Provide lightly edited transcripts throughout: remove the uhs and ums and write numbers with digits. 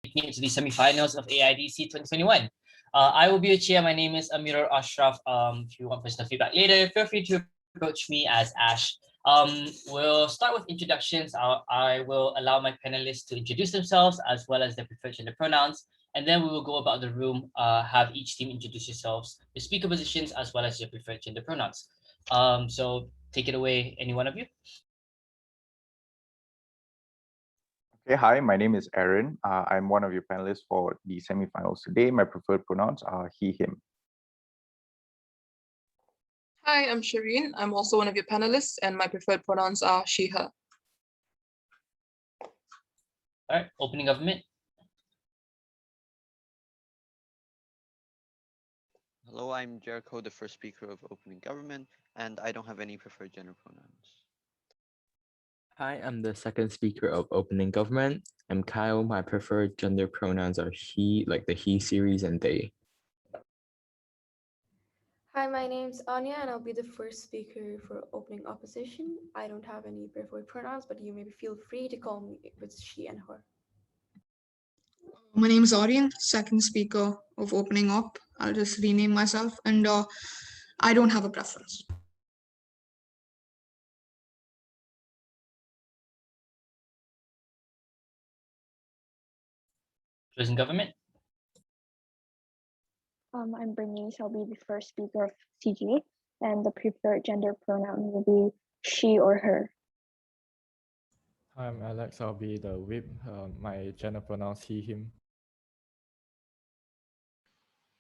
into the semifinals of Aidc 2021. I will be your chair. My name is Amirul Asyraf. If you want personal feedback later, feel free to approach me as Ash. We'll start with introductions. I will allow my panelists to introduce themselves as well as their preferred gender pronouns. And then we will go about the room, have each team introduce yourselves, your speaker positions, as well as your preferred gender pronouns. So take it away, any one of you. Okay, hi, my name is Aaron. I'm one of your panelists for the semifinals today. My preferred pronouns are he, him. Hi, I'm Shireen. I'm also one of your panelists, and my preferred pronouns are she, her. All right, opening government. Hello, I'm Jericho, the first speaker of opening government, and I don't have any preferred gender pronouns. Hi, I'm the second speaker of opening government. I'm Kyle. My preferred gender pronouns are he, like the he series, and they. Hi, my name's Anya, and I'll be the first speaker for opening opposition. I don't have any preferred pronouns, but you may feel free to call me with she and her. My name is Aryan, second speaker of opening up. I'll just rename myself, and I don't have a preference. Closing government. I'm Bernice. I'll be the first speaker of CG, and the preferred gender pronoun will be she or her. I'm Alex. I'll be the whip. My gender pronouns he, him.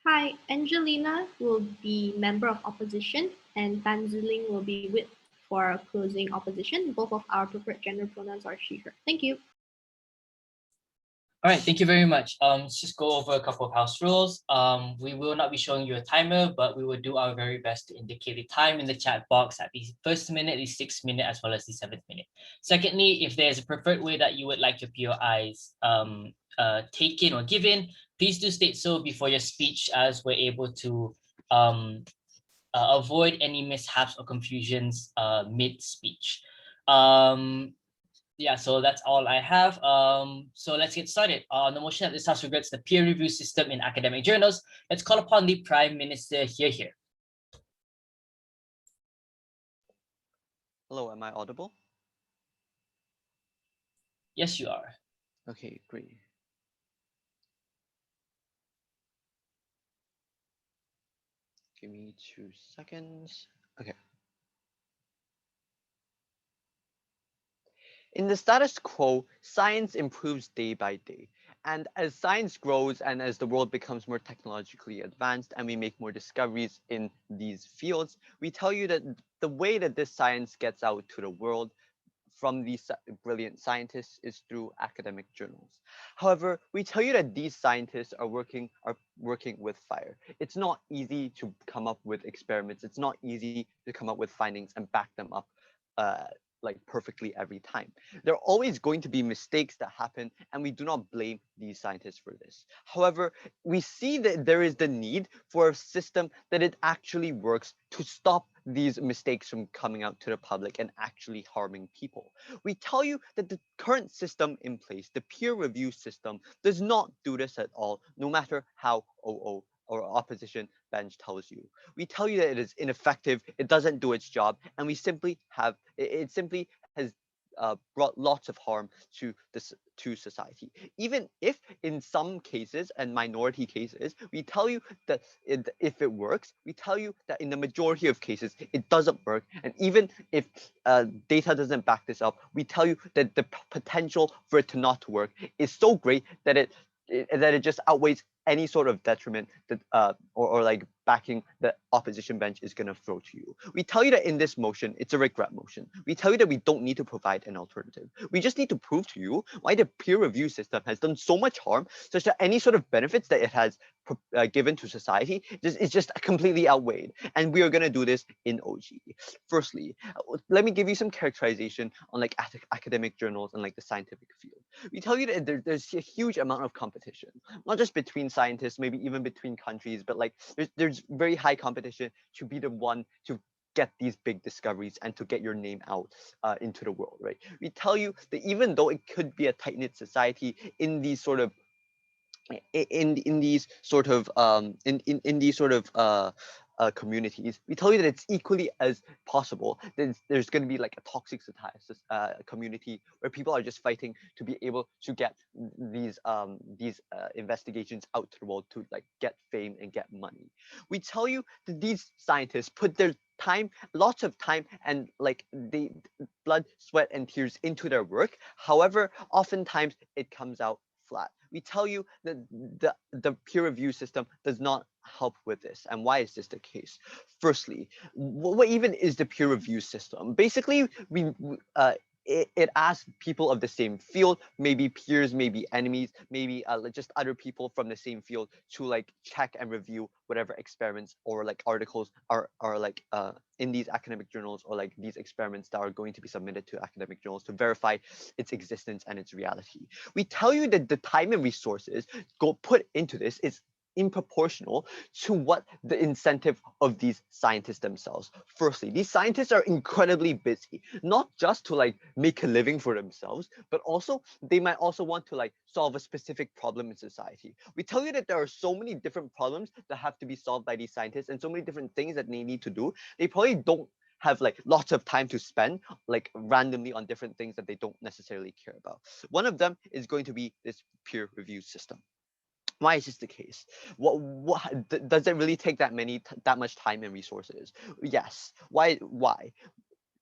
Hi, Angelina will be member of opposition, and Tanziling will be whip for closing opposition. Both of our preferred gender pronouns are she, her. Thank you. All right, thank you very much. Let's just go over a couple of house rules. We will not be showing you a timer, but we will do our very best to indicate the time in the chat box at the first minute, the 6th minute, as well as the 7th minute. Secondly, if there's a preferred way that you would like your POIs taken or given, please do state so before your speech, as we're able to avoid any mishaps or confusions mid-speech. Yeah, so that's all I have. So let's get started. On the motion that this House regrets the peer review system in academic journals, let's call upon the Prime Minister here. Hello, am I audible? Yes, you are. Okay, great. Give me 2 seconds. Okay. In the status quo, science improves day by day. And as science grows and as the world becomes more technologically advanced and we make more discoveries in these fields, we tell you that the way that this science gets out to the world from these brilliant scientists is through academic journals. However, we tell you that these scientists are working with fire. It's not easy to come up with experiments. It's not easy to come up with findings and back them up like perfectly every time. There are always going to be mistakes that happen, and we do not blame these scientists for this. However, we see that there is the need for a system that it actually works to stop these mistakes from coming out to the public and actually harming people. We tell you that the current system in place, the peer review system, does not do this at all, no matter how OO or opposition bench tells you. We tell you that it is ineffective, it doesn't do its job, and we simply have, it simply has brought lots of harm to society. Even if in some cases and minority cases, we tell you that if it works, we tell you that in the majority of cases, it doesn't work. And even if data doesn't back this up, we tell you that the potential for it to not work is so great that it just outweighs any sort of detriment that or like backing the opposition bench is going to throw to you. We tell you that in this motion, it's a regret motion. We tell you that we don't need to provide an alternative. We just need to prove to you why the peer review system has done so much harm, such that any sort of benefits that it has given to society is just completely outweighed. And we are going to do this in OG. Firstly, let me give you some characterization on like academic journals and like the scientific field. We tell you that there's a huge amount of competition, not just between scientists, maybe even between countries, but like there's very high competition to be the one to get these big discoveries and to get your name out into the world, right? We tell you that even though it could be a tight-knit society in these sort of in these sort of in these sort of communities, we tell you that it's equally as possible that there's going to be like a toxic community where people are just fighting to be able to get these investigations out to the world to like get fame and get money. We tell you that these scientists put their time, lots of time, and like they blood, sweat, and tears into their work. However, oftentimes it comes out flat. We tell you that the peer review system does not help with this. And why is this the case? Firstly, what even is the peer review system? Basically, it asks people of the same field, maybe peers, maybe enemies, maybe just other people from the same field to like check and review whatever experiments or like articles are like in these academic journals, or like these experiments that are going to be submitted to academic journals to verify its existence and its reality. We tell you that the time and resources put into this is improportional to what the incentive of these scientists themselves. Firstly, these scientists are incredibly busy, not just to like make a living for themselves, but also they might also want to like solve a specific problem in society. We tell you that there are so many different problems that have to be solved by these scientists and so many different things that they need to do. They probably don't have like lots of time to spend like randomly on different things that they don't necessarily care about. One of them is going to be this peer review system. Why is this the case? Does it really take that much time and resources? Yes. Why?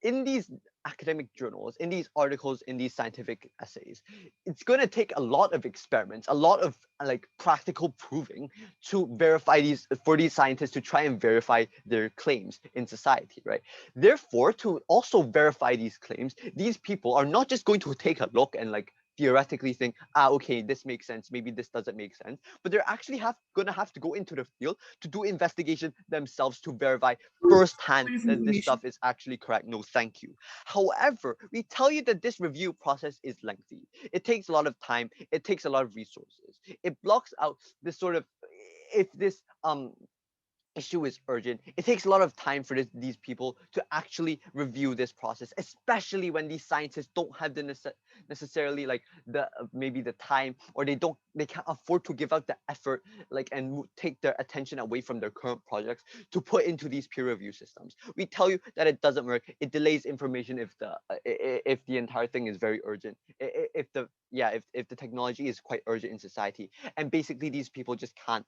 In these academic journals, in these articles, in these scientific essays, it's going to take a lot of experiments, a lot of like practical proving to verify for these scientists to try and verify their claims in society, right? Therefore, to also verify these claims, these people are not just going to take a look and like theoretically think, okay, this makes sense, maybe this doesn't make sense, but they're actually gonna have to go into the field to do investigation themselves to verify firsthand that this stuff is actually correct. No, thank you. However, we tell you that this review process is lengthy. It takes a lot of time. It takes a lot of resources. It blocks out this sort of, if this issue is urgent, it takes a lot of time for these people to actually review this process, especially when these scientists don't have the necessarily like the maybe the time, or they can't afford to give out the effort like and take their attention away from their current projects to put into these peer review systems. We tell you that it doesn't work. It delays information if the entire thing is very urgent, if the technology is quite urgent in society, and basically these people just can't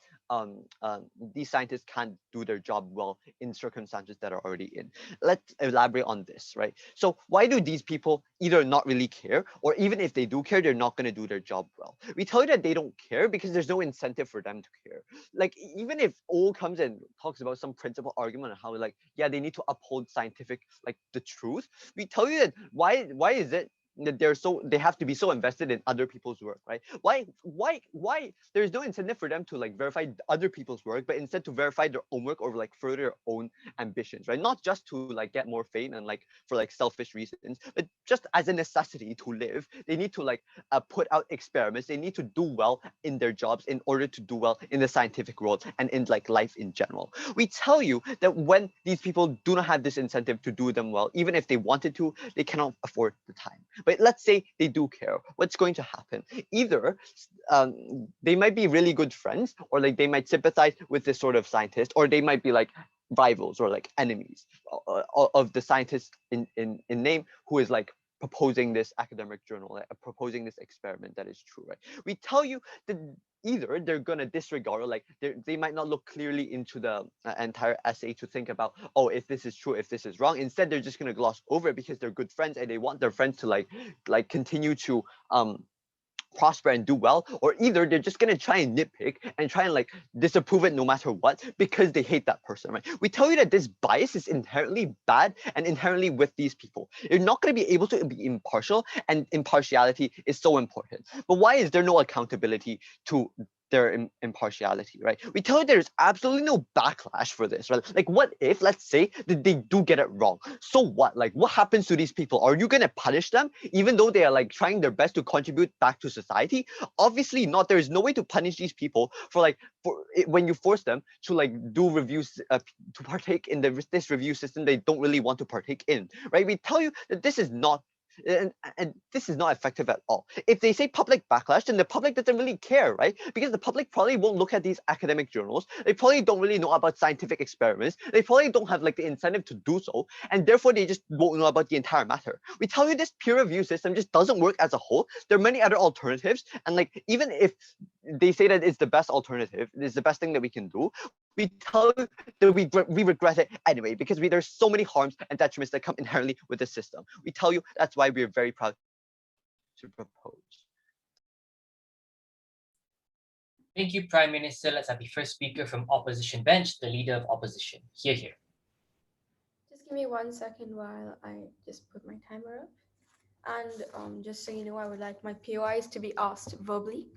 these scientists can't do their job well in circumstances that are already in. Let's elaborate on this, right? So why do these people either not really care, or even if they do care, they're not going to do their job well? We tell you that they don't care because there's no incentive for them to care. Like even if O comes and talks about some principle argument on how like, yeah, they need to uphold scientific like the truth, we tell you that why is it that they have to be so invested in other people's work, right? Why there's no incentive for them to like verify other people's work, but instead to verify their own work or like further their own ambitions, right? Not just to like get more fame and like for like selfish reasons, but just as a necessity to live. They need to like put out experiments. They need to do well in their jobs in order to do well in the scientific world and in like life in general. We tell you that when these people do not have this incentive to do them well, even if they wanted to, they cannot afford the time. But let's say they do care. What's going to happen? Either they might be really good friends, or like they might sympathize with this sort of scientist, or they might be like rivals or like enemies of the scientist in name who is like proposing this academic journal, like, proposing this experiment that is true, right? We tell you that either they're going to disregard, or like they might not look clearly into the entire essay to think about, oh, if this is true, if this is wrong. Instead, they're just going to gloss over it because they're good friends and they want their friends to like continue to prosper and do well. Or either they're just going to try and nitpick and try and like disapprove it no matter what because they hate that person, right? We tell you that this bias is inherently bad and inherently with these people. You're not going to be able to be impartial, and impartiality is so important. But why is there no accountability to their impartiality, right? We tell you there's absolutely no backlash for this, right? Like what if, let's say, that they do get it wrong? So what? Like what happens to these people? Are you going to punish them even though they are like trying their best to contribute back to society? Obviously not. There is no way to punish these people for when you force them to like do reviews, to partake in this review system they don't really want to partake in, right? We tell you that this is not And this is not effective at all. If they say public backlash, then the public doesn't really care, right? Because the public probably won't look at these academic journals. They probably don't really know about scientific experiments. They probably don't have like the incentive to do so, and therefore they just won't know about the entire matter. We tell you this peer review system just doesn't work as a whole. There are many other alternatives, and like even if they say that it's the best alternative, it's the best thing that we can do, we tell you that we regret it anyway, because there's so many harms and detriments that come inherently with the system. We tell you that's why we're very proud to propose. Thank you, Prime Minister. Let's have the first speaker from opposition bench, the leader of opposition. Here. Just give me 1 second while I just put my timer up. And just so you know, I would like my POIs to be asked verbally.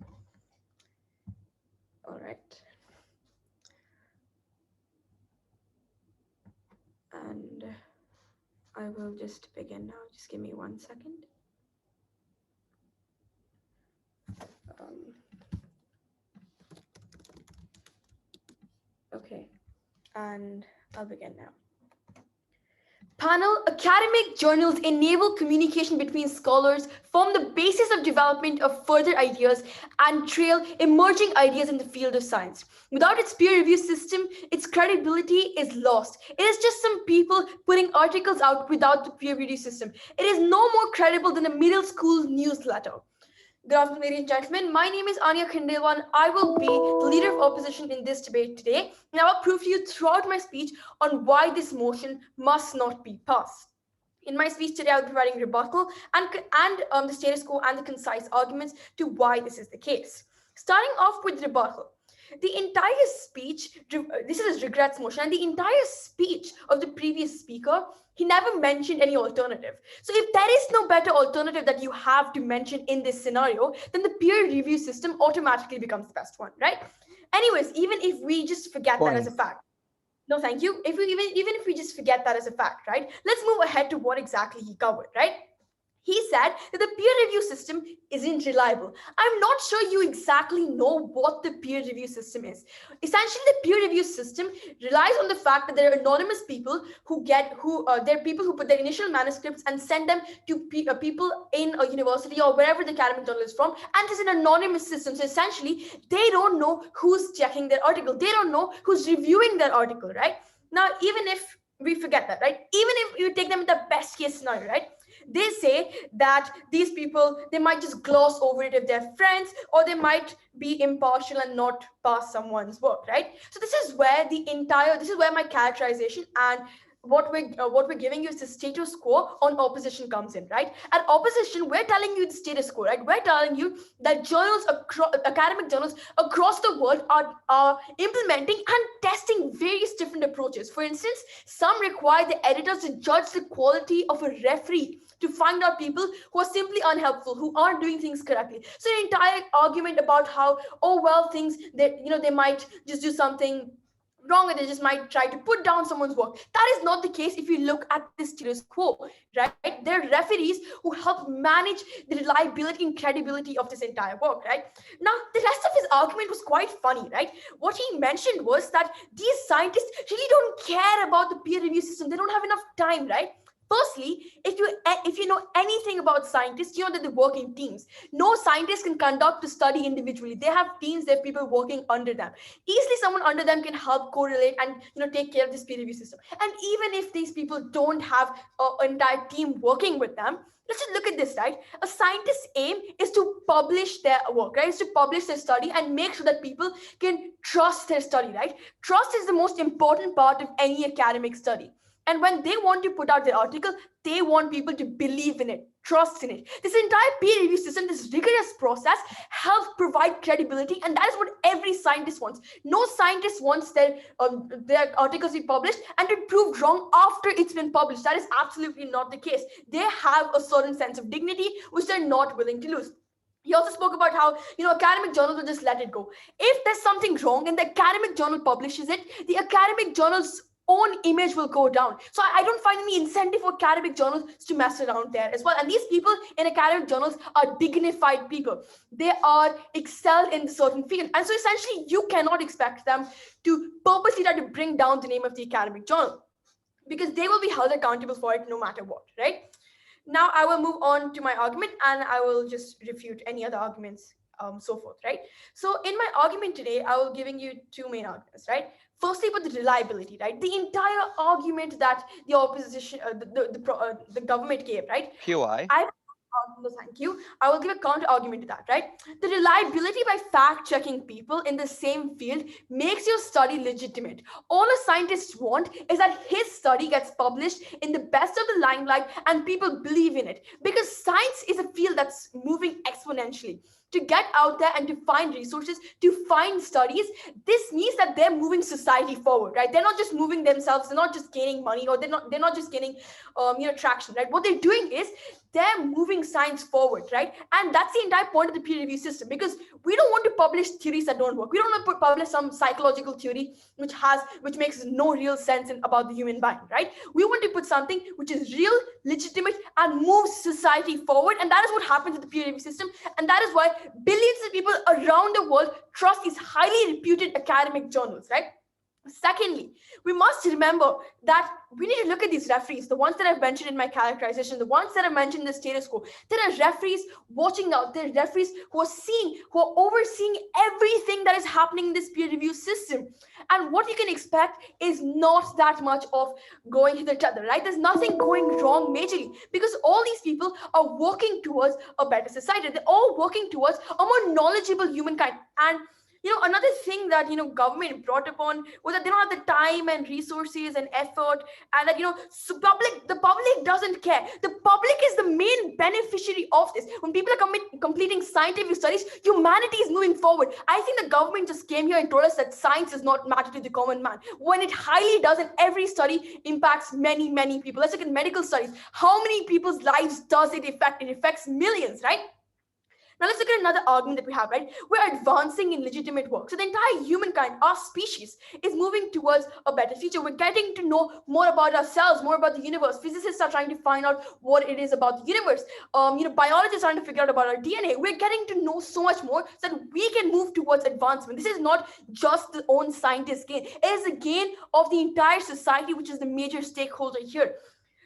All right. And I will just begin now. Just give me 1 second. Okay, and I'll begin now. Panel, academic journals enable communication between scholars, form the basis of development of further ideas, and trail emerging ideas in the field of science. Without its peer review system, its credibility is lost. It is just some people putting articles out without the peer review system. It is no more credible than a middle school newsletter. Good afternoon, ladies and gentlemen. My name is Anya Khandelwal. I will be the leader of opposition in this debate today. And I will prove to you throughout my speech on why this motion must not be passed. In my speech today, I'll be providing rebuttal and the status quo and the concise arguments to why this is the case. Starting off with rebuttal. The entire speech, this is a regrets motion, and the entire speech of the previous speaker, he never mentioned any alternative. So if there is no better alternative that you have to mention in this scenario, then the peer review system automatically becomes the best one, right? Anyways, even if we just forget that as a fact. No, thank you. Even if we just forget that as a fact, right? Let's move ahead to what exactly he covered, right? He said that the peer review system isn't reliable. I'm not sure you exactly know what the peer review system is. Essentially, the peer review system relies on the fact that there are anonymous people there are people who put their initial manuscripts and send them to people in a university or wherever the academic journal is from, and it's an anonymous system. So essentially, they don't know who's checking their article. They don't know who's reviewing their article, right? Now, even if we forget that, right? Even if you take them in the best case scenario, right? They say that these people, they might just gloss over it if they're friends, or they might be impartial and not pass someone's work, right? So this is where my characterization and what we're giving you is the status quo on opposition comes in, right? At opposition, we're telling you the status quo, right? We're telling you that academic journals across the world are implementing and testing various different approaches. For instance, some require the editors to judge the quality of a referee to find out people who are simply unhelpful, who aren't doing things correctly. So an entire argument about how, they might just do something wrong, and they just might try to put down someone's work. That is not the case if you look at the status quo, right? There are referees who help manage the reliability and credibility of this entire work, right? Now, the rest of his argument was quite funny, right? What he mentioned was that these scientists really don't care about the peer review system. They don't have enough time, right? Firstly, if you know anything about scientists, you know that they work in teams. No scientist can conduct a study individually. They have teams, they have people working under them. Easily someone under them can help correlate and take care of this peer review system. And even if these people don't have an entire team working with them, let's just look at this, right? A scientist's aim is to publish their work, right? Is to publish their study and make sure that people can trust their study, right? Trust is the most important part of any academic study. And when they want to put out their article, they want people to believe in it, trust in it. This entire peer review system, this rigorous process, helps provide credibility, and that is what every scientist wants. No scientist wants their articles to be published and to be proved wrong after it's been published. That is absolutely not the case. They have a certain sense of dignity, which they're not willing to lose. He also spoke about how, academic journals will just let it go. If there's something wrong and the academic journal publishes it, the academic journal's own image will go down. So I don't find any incentive for academic journals to mess around there as well. And these people in academic journals are dignified people. They are excelled in a certain field. And so essentially, you cannot expect them to purposely try to bring down the name of the academic journal, because they will be held accountable for it no matter what, right? Now I will move on to my argument and I will just refute any other arguments, so forth, right? So in my argument today, I will giving you two main arguments, right? Firstly, about the reliability, right? The entire argument that the opposition, the government gave, right? POI. No, thank you. I will give a counter argument to that, right? The reliability by fact-checking people in the same field makes your study legitimate. All a scientist wants is that his study gets published in the best of the limelight and people believe in it. Because science is a field that's moving exponentially. To get out there and to find resources, to find studies, this means that they're moving society forward, right? They're not just moving themselves, they're not just gaining money, or they're not just gaining traction, right? What they're doing is they're moving science forward, right? And that's the entire point of the peer review system, because we don't want to publish theories that don't work. We don't want to publish some psychological theory which makes no real sense about the human mind, right? We want to put something which is real, legitimate, and moves society forward. And that is what happens with the peer review system. And that is why billions of people around the world trust these highly reputed academic journals, right? Secondly, we must remember that we need to look at these referees, the ones that I've mentioned in my characterization, the ones that I mentioned in the status quo. There are referees watching out. There are referees who are overseeing everything that is happening in this peer review system. And what you can expect is not that much of going to each other, right? There's nothing going wrong majorly, because all these people are working towards a better society. They're all working towards a more knowledgeable humankind. And another thing that government brought upon was that they don't have the time and resources and effort, and that the public doesn't care. The public is the main beneficiary of this. When people are completing scientific studies, humanity is moving forward. I think the government just came here and told us that science does not matter to the common man, when it highly does, and every study impacts many people. Let's look at medical studies. How many people's lives does it affect? It affects millions, right? Now let's look at another argument that we have, right? We're advancing in legitimate work. So the entire humankind, our species, is moving towards a better future. We're getting to know more about ourselves, more about the universe. Physicists are trying to find out what it is about the universe. Biologists are trying to figure out about our DNA. We're getting to know so much more so that we can move towards advancement. This is not just the own scientist gain. It is the gain of the entire society, which is the major stakeholder here.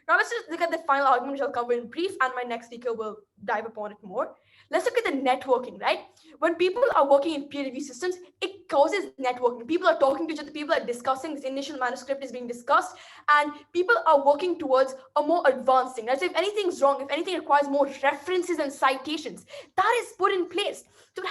Now let's just look at the final argument, which I'll cover in brief, and my next speaker will dive upon it more. Let's look at the networking, right? When people are working in peer review systems, it causes networking. People are talking to each other, people are discussing, this initial manuscript is being discussed, and people are working towards a more advanced thing. Right? So if anything's wrong, if anything requires more references and citations, that is put in place. So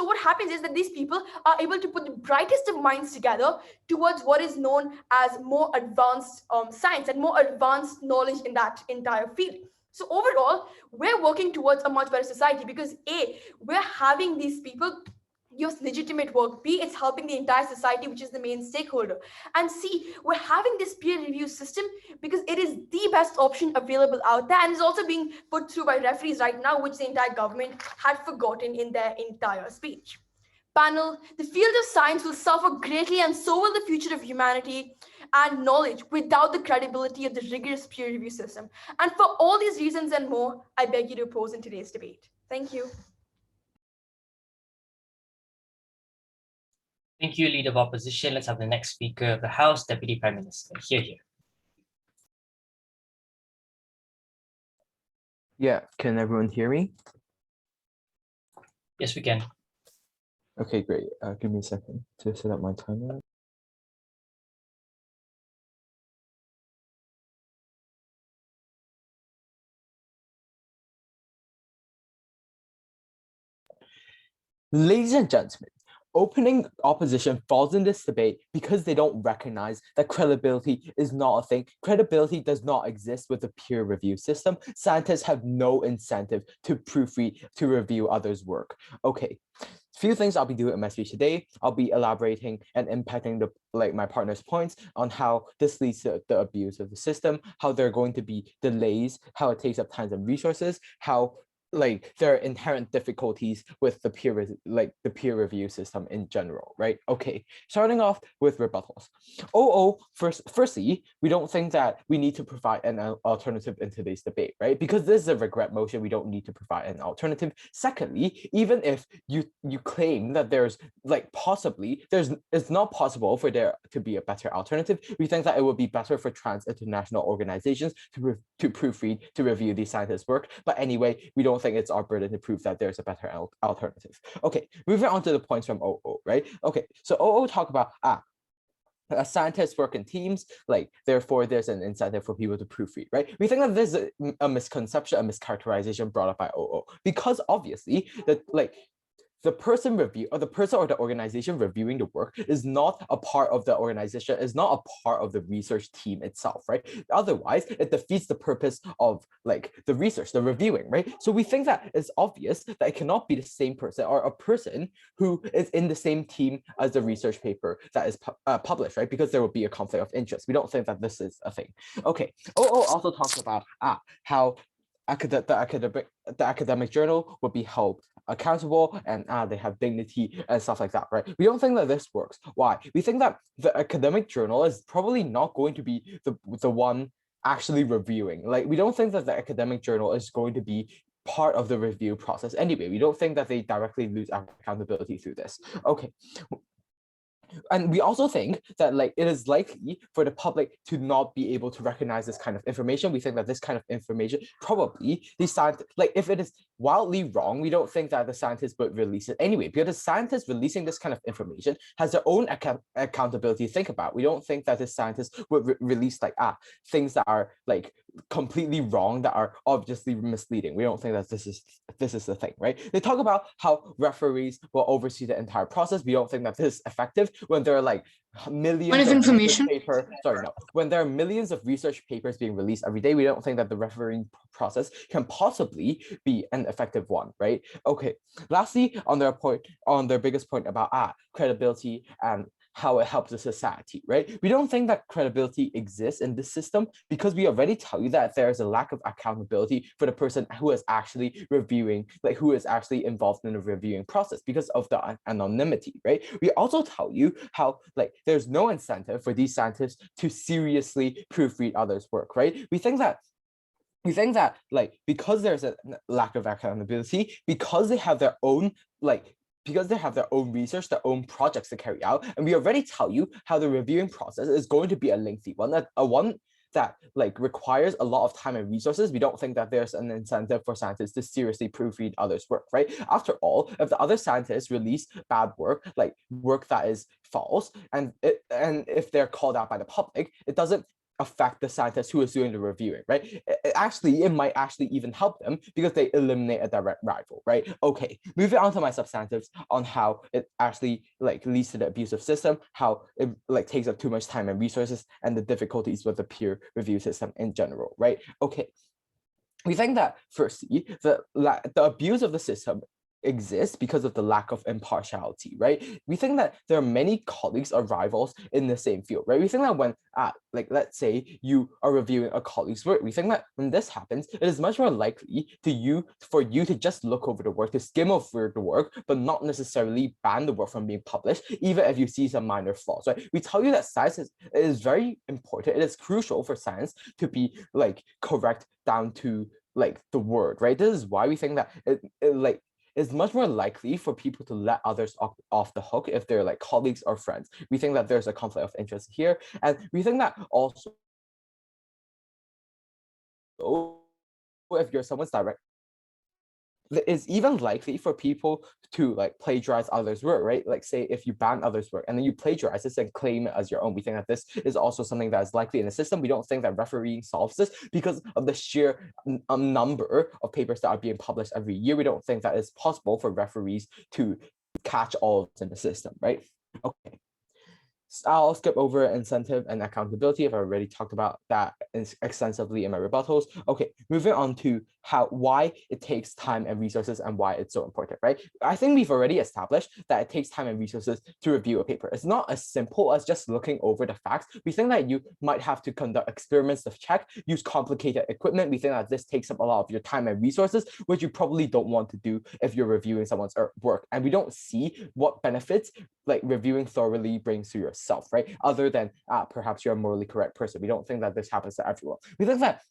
what happens is that these people are able to put the brightest of minds together towards what is known as more advanced science and more advanced knowledge in that entire field. So overall, we're working towards a much better society because A, we're having these people use legitimate work. B, it's helping the entire society, which is the main stakeholder. And C, we're having this peer review system because it is the best option available out there and is also being put through by referees right now, which the entire government had forgotten in their entire speech. Panel, the field of science will suffer greatly, and so will the future of humanity and knowledge without the credibility of the rigorous peer review system. And for all these reasons and more, I beg you to oppose in today's debate. Thank you. Thank you, Leader of Opposition. Let's have the next Speaker of the House, Deputy Prime Minister. Here. Yeah, can everyone hear me? Yes, we can. Okay, great. Give me a second to set up my timer. Ladies and gentlemen, opening opposition falls in this debate because they don't recognize that credibility is not a thing. Credibility does not exist with the peer review system. Scientists have no incentive to proofread, to review others' work. Okay, few things I'll be doing in my speech today. I'll be elaborating and impacting my partner's points on how this leads to the abuse of the system, how there are going to be delays, how it takes up time and resources, how like there are inherent difficulties with the peer review system in general, right? Okay, starting off with rebuttals. Firstly, we don't think that we need to provide an alternative in today's debate, right? Because this is a regret motion, we don't need to provide an alternative. Secondly, even if you claim that there's like possibly it's not possible for there to be a better alternative, we think that it would be better for trans international organizations to proofread, to review these scientists' work. But anyway, we don't think it's our burden to prove that there's a better alternative. Okay, moving on to the points from OO, right? Okay, so OO talk about scientists work in teams, like therefore there's an incentive for people to proofread, right? We think that this is a misconception, a mischaracterization brought up by OO, because obviously that like the person or the organization reviewing the work is not a part of the organization, is not a part of the research team itself, right? Otherwise, it defeats the purpose of like the research, the reviewing, right? So we think that it's obvious that it cannot be the same person or a person who is in the same team as the research paper that is published, right? Because there will be a conflict of interest. We don't think that this is a thing. Okay, OO also talks about how the academic journal would be held accountable and they have dignity and stuff like that, right? We don't think that this works. Why? We think that the academic journal is probably not going to be the one actually reviewing. Like, we don't think that the academic journal is going to be part of the review process anyway. We don't think that they directly lose accountability through this. Okay. And we also think that like it is likely for the public to not be able to recognize this kind of information. We think that this kind of information probably like if it is wildly wrong, we don't think that the scientists would release it anyway, because the scientists releasing this kind of information has their own accountability to think about. We don't think that the scientists would release like things that are like completely wrong, that are obviously misleading. We don't think that this is the thing, right? They talk about how referees will oversee the entire process. We don't think that this is effective when there are like millions of information when there are millions of research papers being released every day. We don't think that the refereeing process can possibly be an effective one, right? Okay, lastly, on their biggest point about credibility and how it helps the society, right? We don't think that credibility exists in this system because we already tell you that there's a lack of accountability for the person who is actually reviewing, like who is actually involved in the reviewing process because of the anonymity, right? We also tell you how like there's no incentive for these scientists to seriously proofread others' work, right? We think that like because there's a lack of accountability, because they have their own research, their own projects to carry out, and we already tell you how the reviewing process is going to be a lengthy one, that like requires a lot of time and resources. We don't think that there's an incentive for scientists to seriously proofread others' work, right? After all, if the other scientists release bad work, like work that is false, and if they're called out by the public, it doesn't affect the scientist who is doing the reviewing, right? It might actually even help them because they eliminate a direct rival, right? Okay, moving on to my substantives on how it actually like leads to the abusive system, how it like takes up too much time and resources, and the difficulties with the peer review system in general, right? Okay, we think that firstly, the abuse of the system exists because of the lack of impartiality, right? We think that there are many colleagues or rivals in the same field, right? We think that when, like, let's say you are reviewing a colleague's work, we think that when this happens, it is much more likely for you to just look over the work, to skim over the work, but not necessarily ban the work from being published, even if you see some minor flaws, right? We tell you that science is very important. It is crucial for science to be like correct down to like the word, right? This is why we think that it's much more likely for people to let others off the hook if they're like colleagues or friends. We think that there's a conflict of interest here. And we think that also if you're someone's direct, it's even likely for people to like plagiarize others' work, right? Like say if you ban others' work and then you plagiarize this and claim it as your own. We think that this is also something that is likely in the system. We don't think that refereeing solves this because of the sheer number of papers that are being published every year. We don't think that it's possible for referees to catch all in the system, right? Okay. I'll skip over incentive and accountability. I've already talked about that extensively in my rebuttals. Okay, moving on to why it takes time and resources and why it's so important, right? I think we've already established that it takes time and resources to review a paper. It's not as simple as just looking over the facts. We think that you might have to conduct experiments to check, use complicated equipment. We think that this takes up a lot of your time and resources, which you probably don't want to do if you're reviewing someone's work. And we don't see what benefits like reviewing thoroughly brings to yourself, right? Other than perhaps you're a morally correct person. We don't think that this happens to everyone. We think that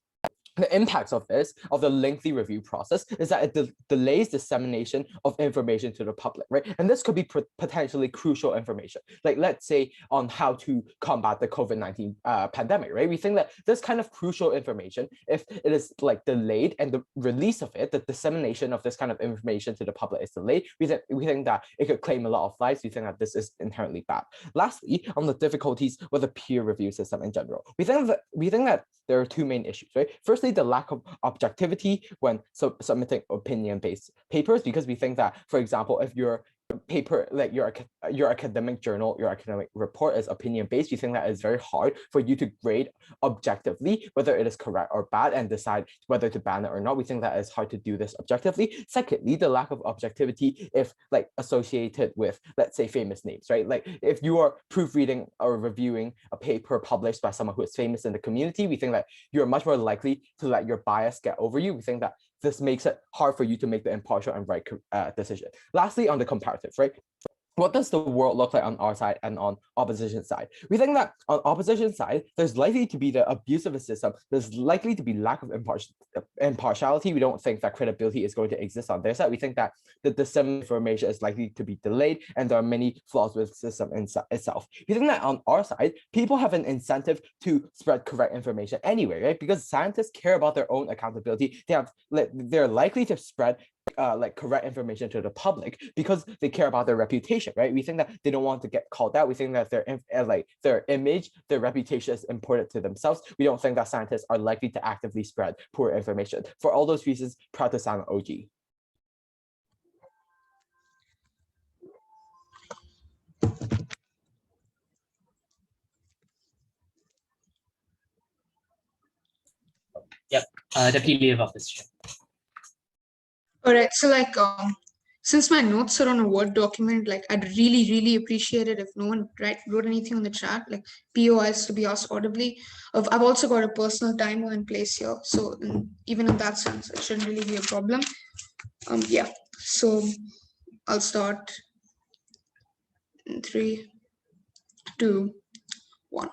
the impacts of the lengthy review process, is that it delays dissemination of information to the public, right? And this could be potentially crucial information. Like, let's say on how to combat the COVID-19 pandemic, right? We think that this kind of crucial information, if it is like delayed and the release of it, the dissemination of this kind of information to the public is delayed, we think that it could claim a lot of lives. We think that this is inherently bad. Lastly, on the difficulties with the peer review system in general, we think that there are two main issues, right? Firstly, the lack of objectivity when submitting opinion-based papers, because we think that, for example, if your paper, like your academic journal, your academic report is opinion-based, we think that it's very hard for you to grade objectively whether it is correct or bad and decide whether to ban it or not. We think that it's hard to do this objectively. Secondly, the lack of objectivity if like associated with, let's say, famous names, right? Like if you are proofreading or reviewing a paper published by someone who is famous in the community, we think that you're much more likely to let your bias get over you. We think that this makes it hard for you to make the impartial and right decision. Lastly, on the comparative, right? What does the world look like on our side and on opposition side? We think that on opposition side, there's likely to be the abuse of a system. There's likely to be lack of impartiality. We don't think that credibility is going to exist on their side. We think that the dissemination information is likely to be delayed, and there are many flaws with the system itself. We think that on our side, people have an incentive to spread correct information anyway, right? Because scientists care about their own accountability. They're likely to spread like correct information to the public because they care about their reputation, right? We think that they don't want to get called out. We think that their image, their reputation is important to themselves. We don't think that scientists are likely to actively spread poor information. For all those reasons, proud to sound OG. Yep, Deputy Leader of Office. All right, so like since my notes are on a Word document, like I'd really appreciate it if no one wrote anything on the chat, like POIs to be asked audibly. I've also got a personal timer in place here, so even in that sense, it shouldn't really be a problem. Yeah, so I'll start in 3, 2, 1.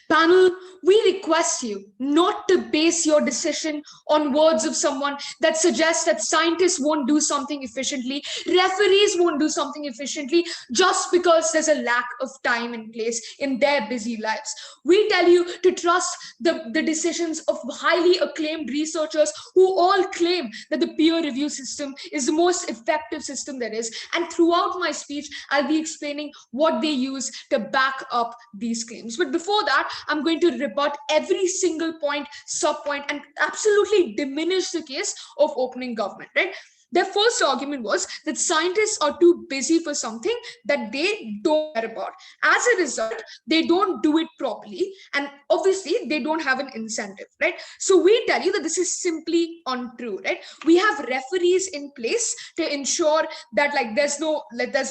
Panel, we request you not to base your decision on words of someone that suggests that scientists won't do something efficiently, referees won't do something efficiently, just because there's a lack of time and place in their busy lives. We tell you to trust the decisions of highly acclaimed researchers who all claim that the peer review system is the most effective system there is. And throughout my speech, I'll be explaining what they use to back up these claims. But before that, I'm going to rebut every single point, sub-point, and absolutely diminish the case of opening government, right? Their first argument was that scientists are too busy for something that they don't care about. As a result, they don't do it properly, and obviously they don't have an incentive, right? So we tell you that this is simply untrue, right? We have referees in place to ensure that there's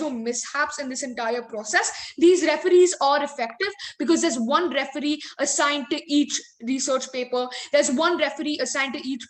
no mishaps in this entire process. These referees are effective because there's one referee assigned to each research paper. There's one referee assigned to each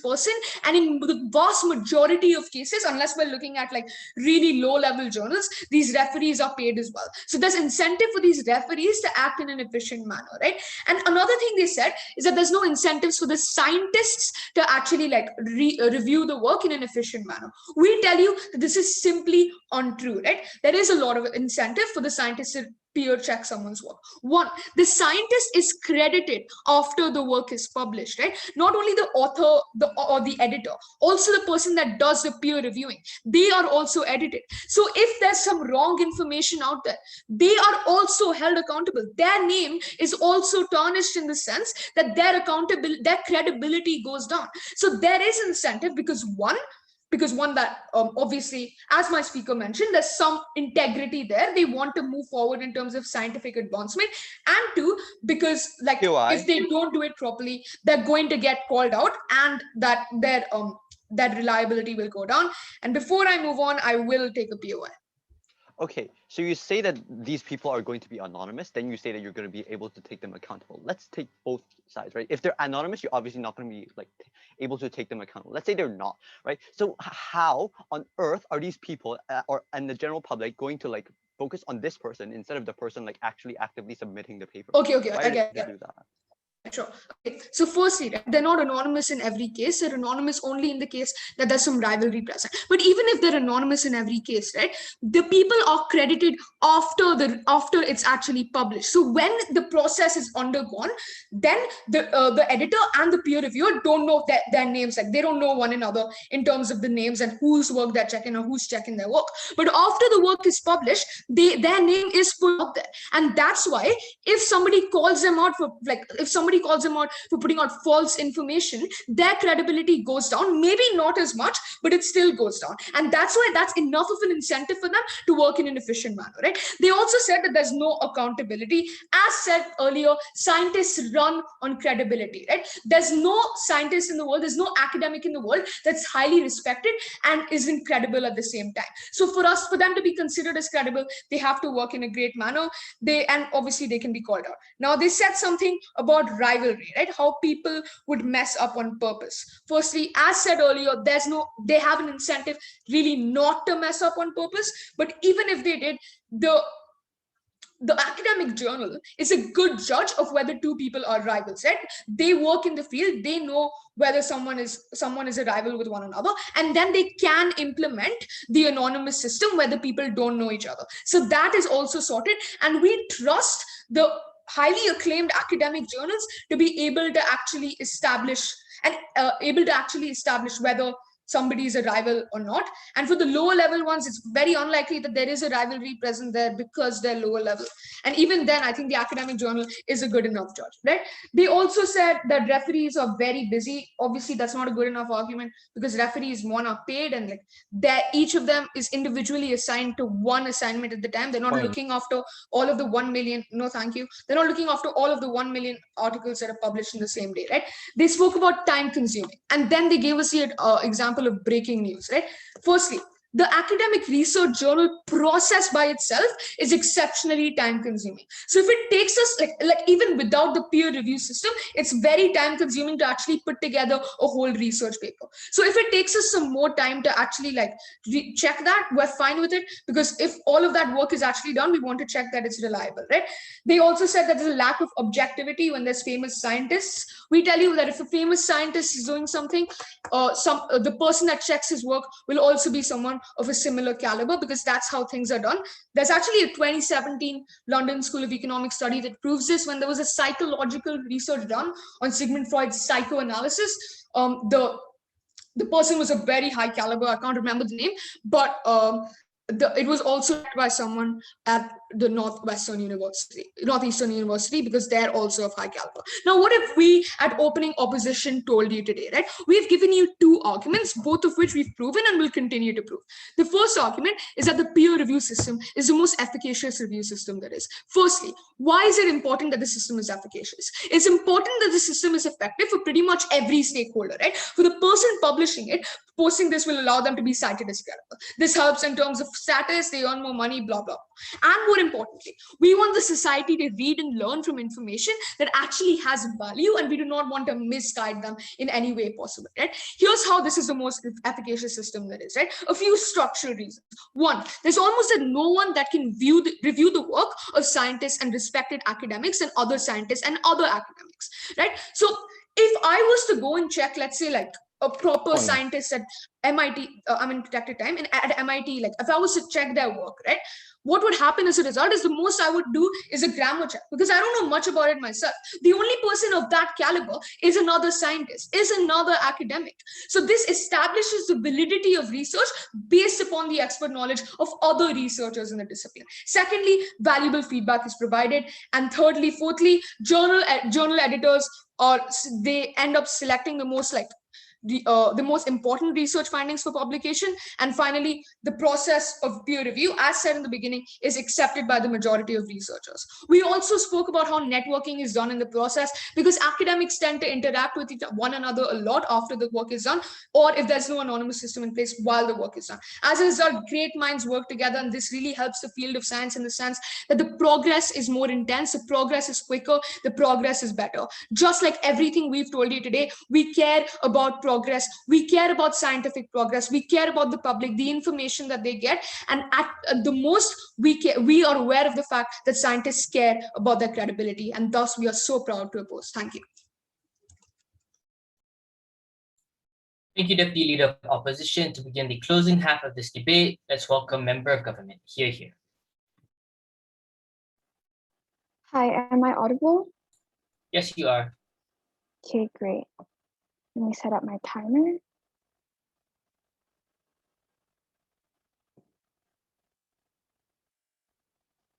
person, and in the vast majority of cases, unless we're looking at really low-level journals, these referees are paid as well. So there's incentive for these referees to act in an efficient manner, right? And another thing they said is that there's no incentives for the scientists to actually review the work in an efficient manner. We tell you that this is simply untrue, right? There is a lot of incentive for the scientists to peer check someone's work. One, the scientist is credited after the work is published, right? Not only the author or the editor, also the person that does the peer reviewing, they are also edited. So if there's some wrong information out there, they are also held accountable. Their name is also tarnished in the sense that their credibility goes down. So there is incentive because one, because one, that obviously, as my speaker mentioned, there's some integrity there. They want to move forward in terms of scientific advancement, and two, because like if they don't do it properly, they're going to get called out, and that their that reliability will go down. And before I move on, I will take a POI. Okay, so you say that these people are going to be anonymous, then you say that you're going to be able to take them accountable. Let's take both sides, right? If they're anonymous, you're obviously not going to be like able to take them accountable. Let's say they're not, right? So how on earth are these people and the general public going to like focus on this person instead of the person like actually actively submitting the paper? Okay, Why I get do that? Sure. Okay. So firstly, they're not anonymous in every case. They're anonymous only in the case that there's some rivalry present. But even if they're anonymous in every case, right, the people are credited after it's actually published. So when the process is undergone, then the editor and the peer reviewer don't know their names. Like they don't know one another in terms of the names and whose work they're checking or who's checking their work. But after the work is published, their name is put out there, and that's why if somebody calls them out for putting out false information, their credibility goes down. Maybe not as much, but it still goes down. And that's why that's enough of an incentive for them to work in an efficient manner, right? They also said that there's no accountability. As said earlier, scientists run on credibility, right? There's no scientist in the world, there's no academic in the world that's highly respected and isn't credible at the same time. So for them to be considered as credible, they have to work in a great manner. And obviously they can be called out. Now they said something about rivalry, right? How people would mess up on purpose. Firstly, as said earlier, they have an incentive really not to mess up on purpose. But even if they did, the academic journal is a good judge of whether two people are rivals, right? They work in the field, they know whether someone is a rival with one another, and then they can implement the anonymous system where the people don't know each other. So that is also sorted, and we trust the highly acclaimed academic journals to be able to actually establish whether somebody is a rival or not. And for the lower level ones, it's very unlikely that there is a rivalry present there because they're lower level. And even then, I think the academic journal is a good enough judge, right? They also said that referees are very busy. Obviously, that's not a good enough argument because referees, one, are paid, and like each of them is individually assigned to one assignment at the time. They're not looking after all of the 1 million. No, thank you. They're not looking after all of the 1 million articles that are published in the same day, right? They spoke about time consuming, and then they gave us the example of breaking news, right? Firstly, the academic research journal process by itself is exceptionally time consuming. So if it takes us like even without the peer review system, it's very time consuming to actually put together a whole research paper. So if it takes us some more time to actually check that, we're fine with it, because if all of that work is actually done, we want to check that it's reliable, right? They also said that there's a lack of objectivity when there's famous scientists. We tell you that if a famous scientist is doing something, the person that checks his work will also be someone of a similar caliber, because that's how things are done. There's actually a 2017 London School of Economics study that proves this. When there was a psychological research done on Sigmund Freud's psychoanalysis, the person was a very high caliber. I can't remember the name, but it was also by someone at the Northeastern University, because they're also of high caliber. Now, what if we at opening opposition told you today, right? We've given you two arguments, both of which we've proven and will continue to prove. The first argument is that the peer review system is the most efficacious review system there is. Firstly, why is it important that the system is efficacious? It's important that the system is effective for pretty much every stakeholder, right? For the person publishing it, posting this will allow them to be cited as credible. This helps in terms of status, they earn more money, blah, blah. And more importantly, we want the society to read and learn from information that actually has value, and we do not want to misguide them in any way possible, right? Here's how this is the most efficacious system there is, right? A few structural reasons. One, there's almost no one that can review the work of scientists and respected academics and other scientists and other academics, right? So if I was to go and check, let's say like a proper scientist at MIT, I'm in protected time, and at MIT, like if I was to check their work, right, what would happen as a result is the most I would do is a grammar check, because I don't know much about it myself. The only person of that caliber is another scientist, is another academic. So this establishes the validity of research based upon the expert knowledge of other researchers in the discipline. Secondly, valuable feedback is provided. And thirdly, fourthly, journal editors, or they end up selecting the most the most important research findings for publication. And finally, the process of peer review, as said in the beginning, is accepted by the majority of researchers. We also spoke about how networking is done in the process, because academics tend to interact with one another a lot after the work is done, or if there's no anonymous system in place while the work is done. As a result, great minds work together, and this really helps the field of science in the sense that the progress is more intense, the progress is quicker, the progress is better. Just like everything we've told you today, we care about progress, we care about scientific progress, we care about the public, the information that they get, and at the most, we are aware of the fact that scientists care about their credibility, and thus we are so proud to oppose. Thank you. Thank you, Deputy Leader of Opposition. To begin the closing half of this debate, let's welcome Member of Government. Hear. Hi, am I audible? Yes, you are. Okay, great. Let me set up my timer.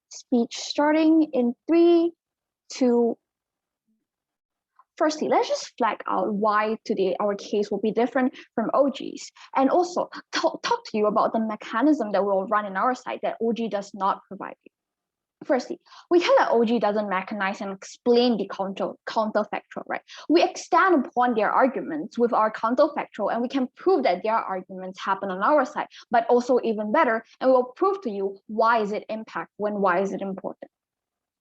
Speech starting in 3, 2. Firstly, let's just flag out why today our case will be different from OG's, and also talk to you about the mechanism that will run in our side that OG does not provide you. Firstly, we heard that OG doesn't mechanize and explain the counterfactual, right? We extend upon their arguments with our counterfactual, and we can prove that their arguments happen on our side, but also even better, and we'll prove to you why is it impactful and why is it important.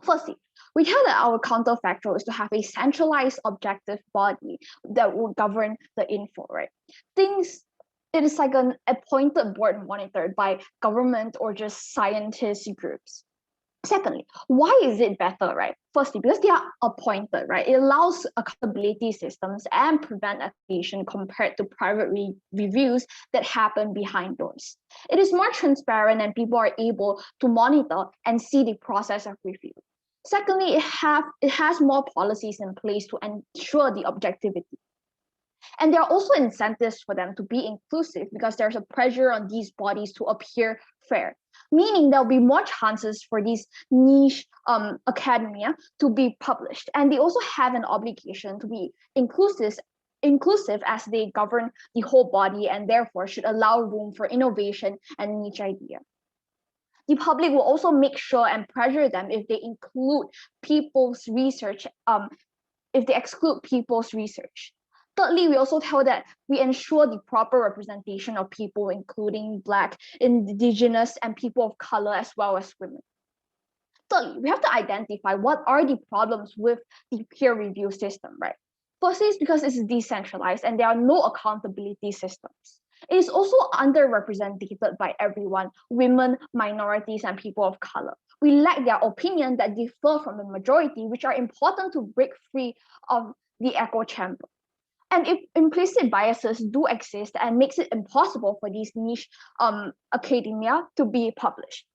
Firstly, we tell that our counterfactual is to have a centralized objective body that will govern the info, right? It is like an appointed board monitored by government or just scientist groups. Secondly, why is it better, right? Firstly, because they are appointed, right? It allows accountability systems and prevent affiliation compared to private reviews that happen behind doors. It is more transparent and people are able to monitor and see the process of review. Secondly, it has more policies in place to ensure the objectivity. And there are also incentives for them to be inclusive because there's a pressure on these bodies to appear fair, meaning there'll be more chances for these niche academia to be published. And they also have an obligation to be inclusive as they govern the whole body and therefore should allow room for innovation and niche idea. The public will also make sure and pressure them if they include people's research, if they exclude people's research. Thirdly, we also tell that we ensure the proper representation of people, including Black, Indigenous, and people of color, as well as women. Thirdly, we have to identify what are the problems with the peer review system, right? Firstly, it's because it's decentralized and there are no accountability systems. It is also underrepresented by everyone, women, minorities, and people of color. We lack their opinion that differ from the majority, which are important to break free of the echo chamber. And if implicit biases do exist and makes it impossible for these niche academia to be published.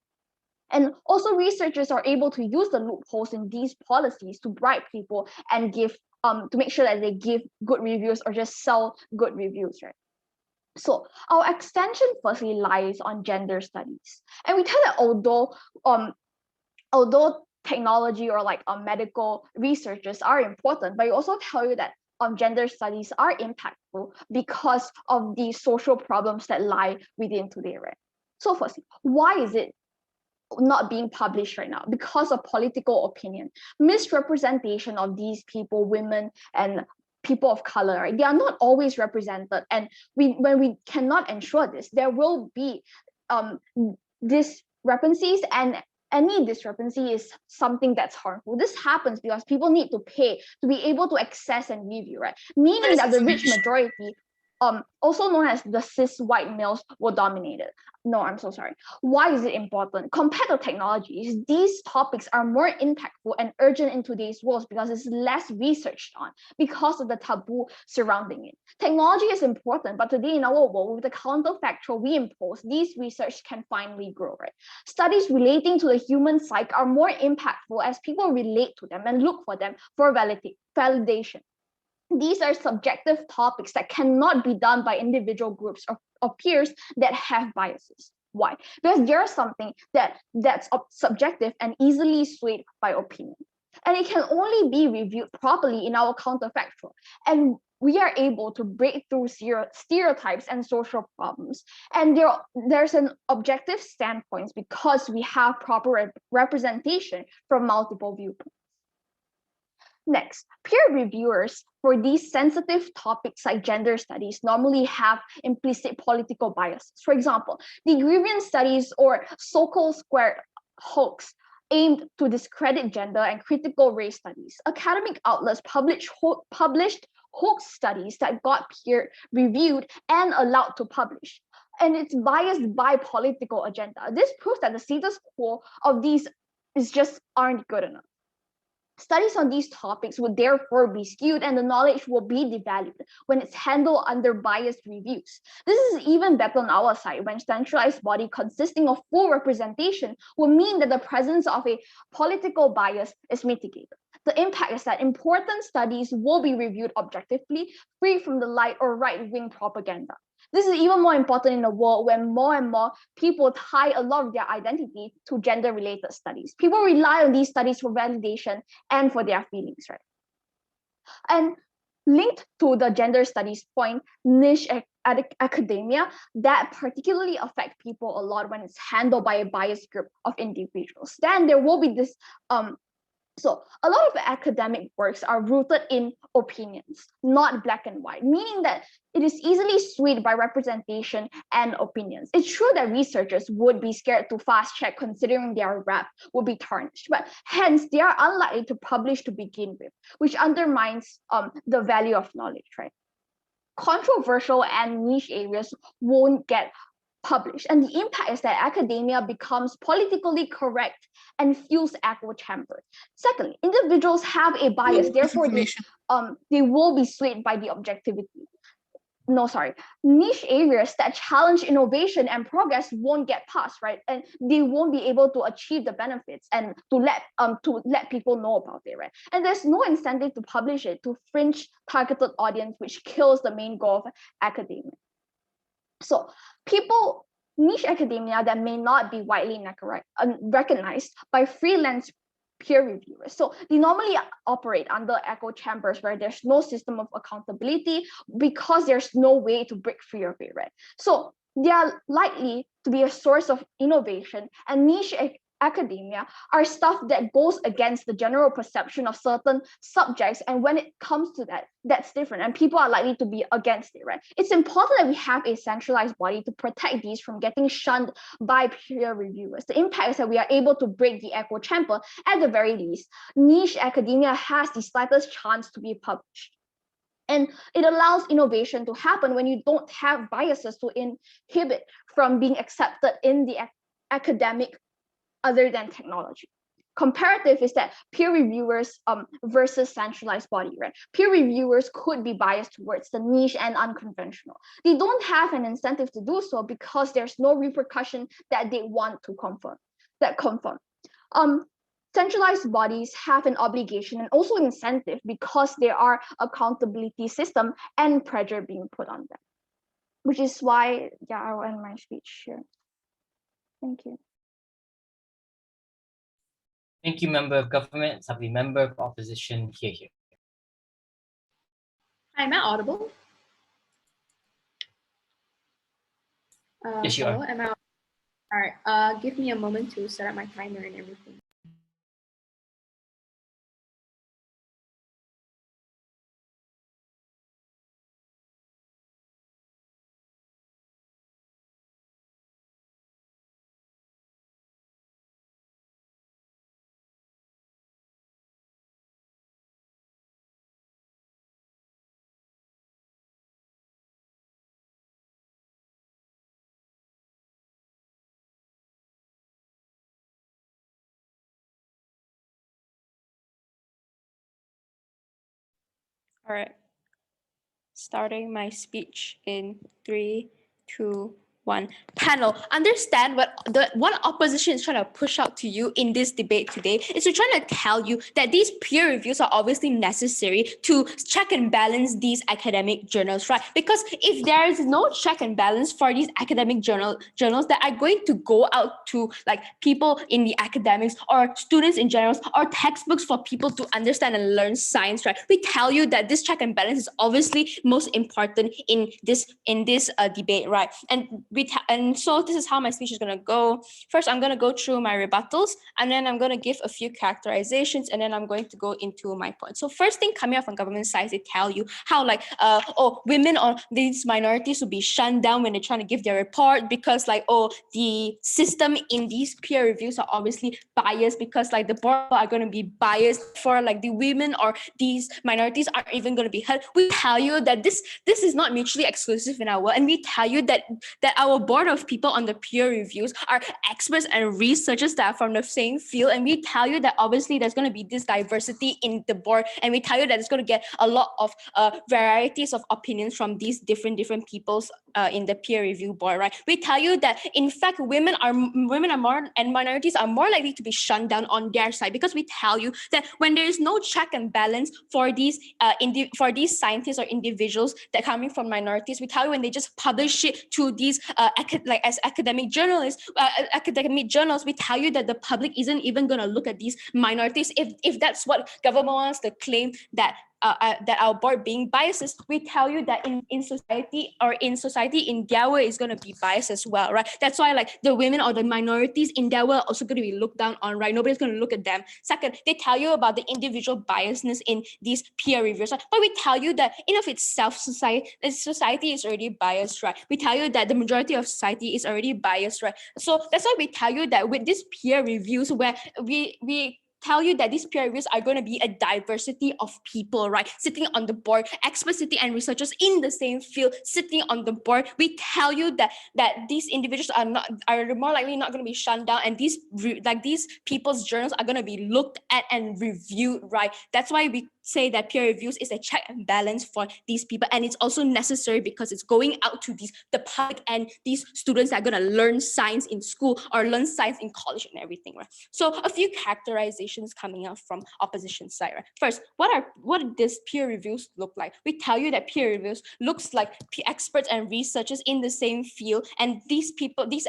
And also researchers are able to use the loopholes in these policies to bribe people and give to make sure that they give good reviews or just sell good reviews, right? So our extension firstly lies on gender studies. And we tell that although technology or like medical researchers are important, but we also tell you that gender studies are impactful because of the social problems that lie within today, right? So firstly, why is it not being published right now? Because of political opinion, misrepresentation of these people, women and people of color, right? They are not always represented, and when we cannot ensure this, there will be discrepancies, and any discrepancy is something that's harmful. This happens because people need to pay to be able to access and review, right? Meaning that the rich majority, also known as the cis white males, were dominated. No, I'm so sorry. Why is it important? Compared to technologies, these topics are more impactful and urgent in today's world because it's less researched on because of the taboo surrounding it. Technology is important, but today in our world, with the counterfactual we impose, these research can finally grow, right? Studies relating to the human psyche are more impactful as people relate to them and look for them for validation. These are subjective topics that cannot be done by individual groups of peers that have biases. Why? Because there's something that's subjective and easily swayed by opinion. And it can only be reviewed properly in our counterfactual. And we are able to break through stereotypes and social problems. And there's an objective standpoint because we have proper representation from multiple viewpoints. Next, peer reviewers for these sensitive topics like gender studies normally have implicit political biases. For example, the grievance studies or so-called squared hoax aimed to discredit gender and critical race studies. Academic outlets published hoax studies that got peer reviewed and allowed to publish. And it's biased by political agenda. This proves that the status quo of these aren't good enough. Studies on these topics would therefore be skewed and the knowledge will be devalued when it's handled under biased reviews. This is even better on our side when centralized body consisting of full representation will mean that the presence of a political bias is mitigated. The impact is that important studies will be reviewed objectively, free from the light or right-wing propaganda. This is even more important in a world where more and more people tie a lot of their identity to gender-related studies. People rely on these studies for validation and for their feelings, right? And linked to the gender studies point, niche academia that particularly affect people a lot when it's handled by a biased group of individuals. Then there will be this So a lot of academic works are rooted in opinions, not black and white, meaning that it is easily swayed by representation and opinions. It's true that researchers would be scared to fast check considering their rep would be tarnished, but hence they are unlikely to publish to begin with, which undermines the value of knowledge, right? Controversial and niche areas won't get published. And the impact is that academia becomes politically correct and fuels echo chambers. Secondly, individuals have a bias, therefore they will be swayed by the objectivity. Niche areas that challenge innovation and progress won't get past, right? And they won't be able to achieve the benefits and to let people know about it, right? And there's no incentive to publish it to fringe targeted audience, which kills the main goal of academia. So niche academia that may not be widely recognized by freelance peer reviewers. So they normally operate under echo chambers where there's no system of accountability because there's no way to break free of it, right? So they are likely to be a source of innovation, and niche academia are stuff that goes against the general perception of certain subjects, and when it comes to that, that's different and people are likely to be against it, right? It's important that we have a centralized body to protect these from getting shunned by peer reviewers. The impact is that we are able to break the echo chamber. At the very least, niche academia has the slightest chance to be published. And it allows innovation to happen when you don't have biases to inhibit from being accepted in the academic other than technology. Comparative is that peer reviewers versus centralized body, right? Peer reviewers could be biased towards the niche and unconventional. They don't have an incentive to do so because there's no repercussion that they want to confront. Centralized bodies have an obligation and also incentive because there are accountability system and pressure being put on them, which is why, I'll end my speech here. Thank you. Thank you, Member of Government. Lovely Member of Opposition, here. Hi, am I audible? Yes, you hello, are. am I audible? All right, give me a moment to set up my timer and everything. All right, starting my speech in 3, 2, one. Panel, understand what opposition is trying to push out to you in this debate today is to trying to tell you that these peer reviews are obviously necessary to check and balance these academic journals, right? Because if there is no check and balance for these academic journals that are going to go out to like people in the academics or students in general or textbooks for people to understand and learn science, right? We tell you that this check and balance is obviously most important in this debate, right? And so this is how my speech is going to go. First, I'm going to go through my rebuttals, and then I'm going to give a few characterizations, and then I'm going to go into my points. So first thing coming out from government side, they tell you how like, women or these minorities will be shunned down when they're trying to give their report because like, the system in these peer reviews are obviously biased because like the board are going to be biased for like the women or these minorities aren't even going to be heard. We tell you that this is not mutually exclusive in our world, and we tell you that our board of people on the peer reviews are experts and researchers that are from the same field, and we tell you that obviously there's going to be this diversity in the board, and we tell you that it's going to get a lot of varieties of opinions from these different peoples in the peer review board, right? We tell you that in fact women are more and minorities are more likely to be shunned down on their side because we tell you that when there is no check and balance for these scientists or individuals that are coming from minorities, we tell you when they just publish it to these as academic journals, we tell you that the public isn't even going to look at these minorities if that's what government wants to claim that our board being biased. We tell you that in society in their way is going to be biased as well, right? That's why like the women or the minorities in their way are also going to be looked down on, right? Nobody's going to look at them. Second, they tell you about the individual biasness in these peer reviews, right? But we tell you that in of itself society is already biased, right? We tell you that the majority of society is already biased, right? So that's why we tell you that with these peer reviews where we tell you that these peer reviews are going to be a diversity of people, right? Sitting on the board, experts sitting and researchers in the same field sitting on the board. We tell you that these individuals are more likely not going to be shunned down, and these people's journals are going to be looked at and reviewed, right? That's why we say that peer reviews is a check and balance for these people, and it's also necessary because it's going out to the public and these students that are going to learn science in school or learn science in college and everything, right? So a few characterizations coming out from opposition side, right? First, what does peer reviews look like? We tell you that peer reviews looks like experts and researchers in the same field, and these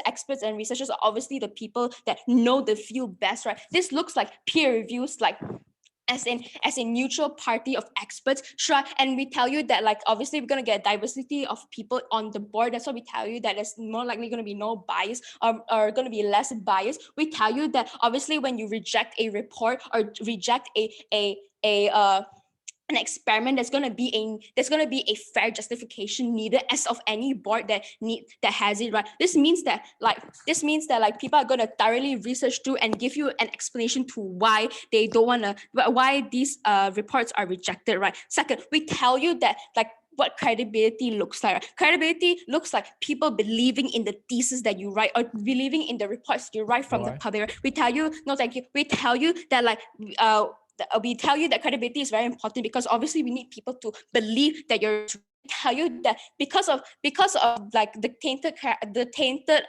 experts and researchers are obviously the people that know the field best, right? This looks like peer reviews like as a neutral party of experts, sure. And we tell you that like obviously we're going to get diversity of people on the board. That's why we tell you that there's more likely going to be no bias or going to be less bias. We tell you that obviously when you reject a report or reject an experiment, there's going to be a fair justification needed as of any board that has it, right? This means that people are going to thoroughly research through and give you an explanation to why they don't want to, why these reports are rejected, right? Second, we tell you that like what credibility looks like. Right? Credibility looks like people believing in the thesis that you write or believing in the reports you write from the public. We tell you, no thank you. We tell you that like we tell you that credibility is very important because obviously we need people to believe that you're. Tell you that because of like the tainted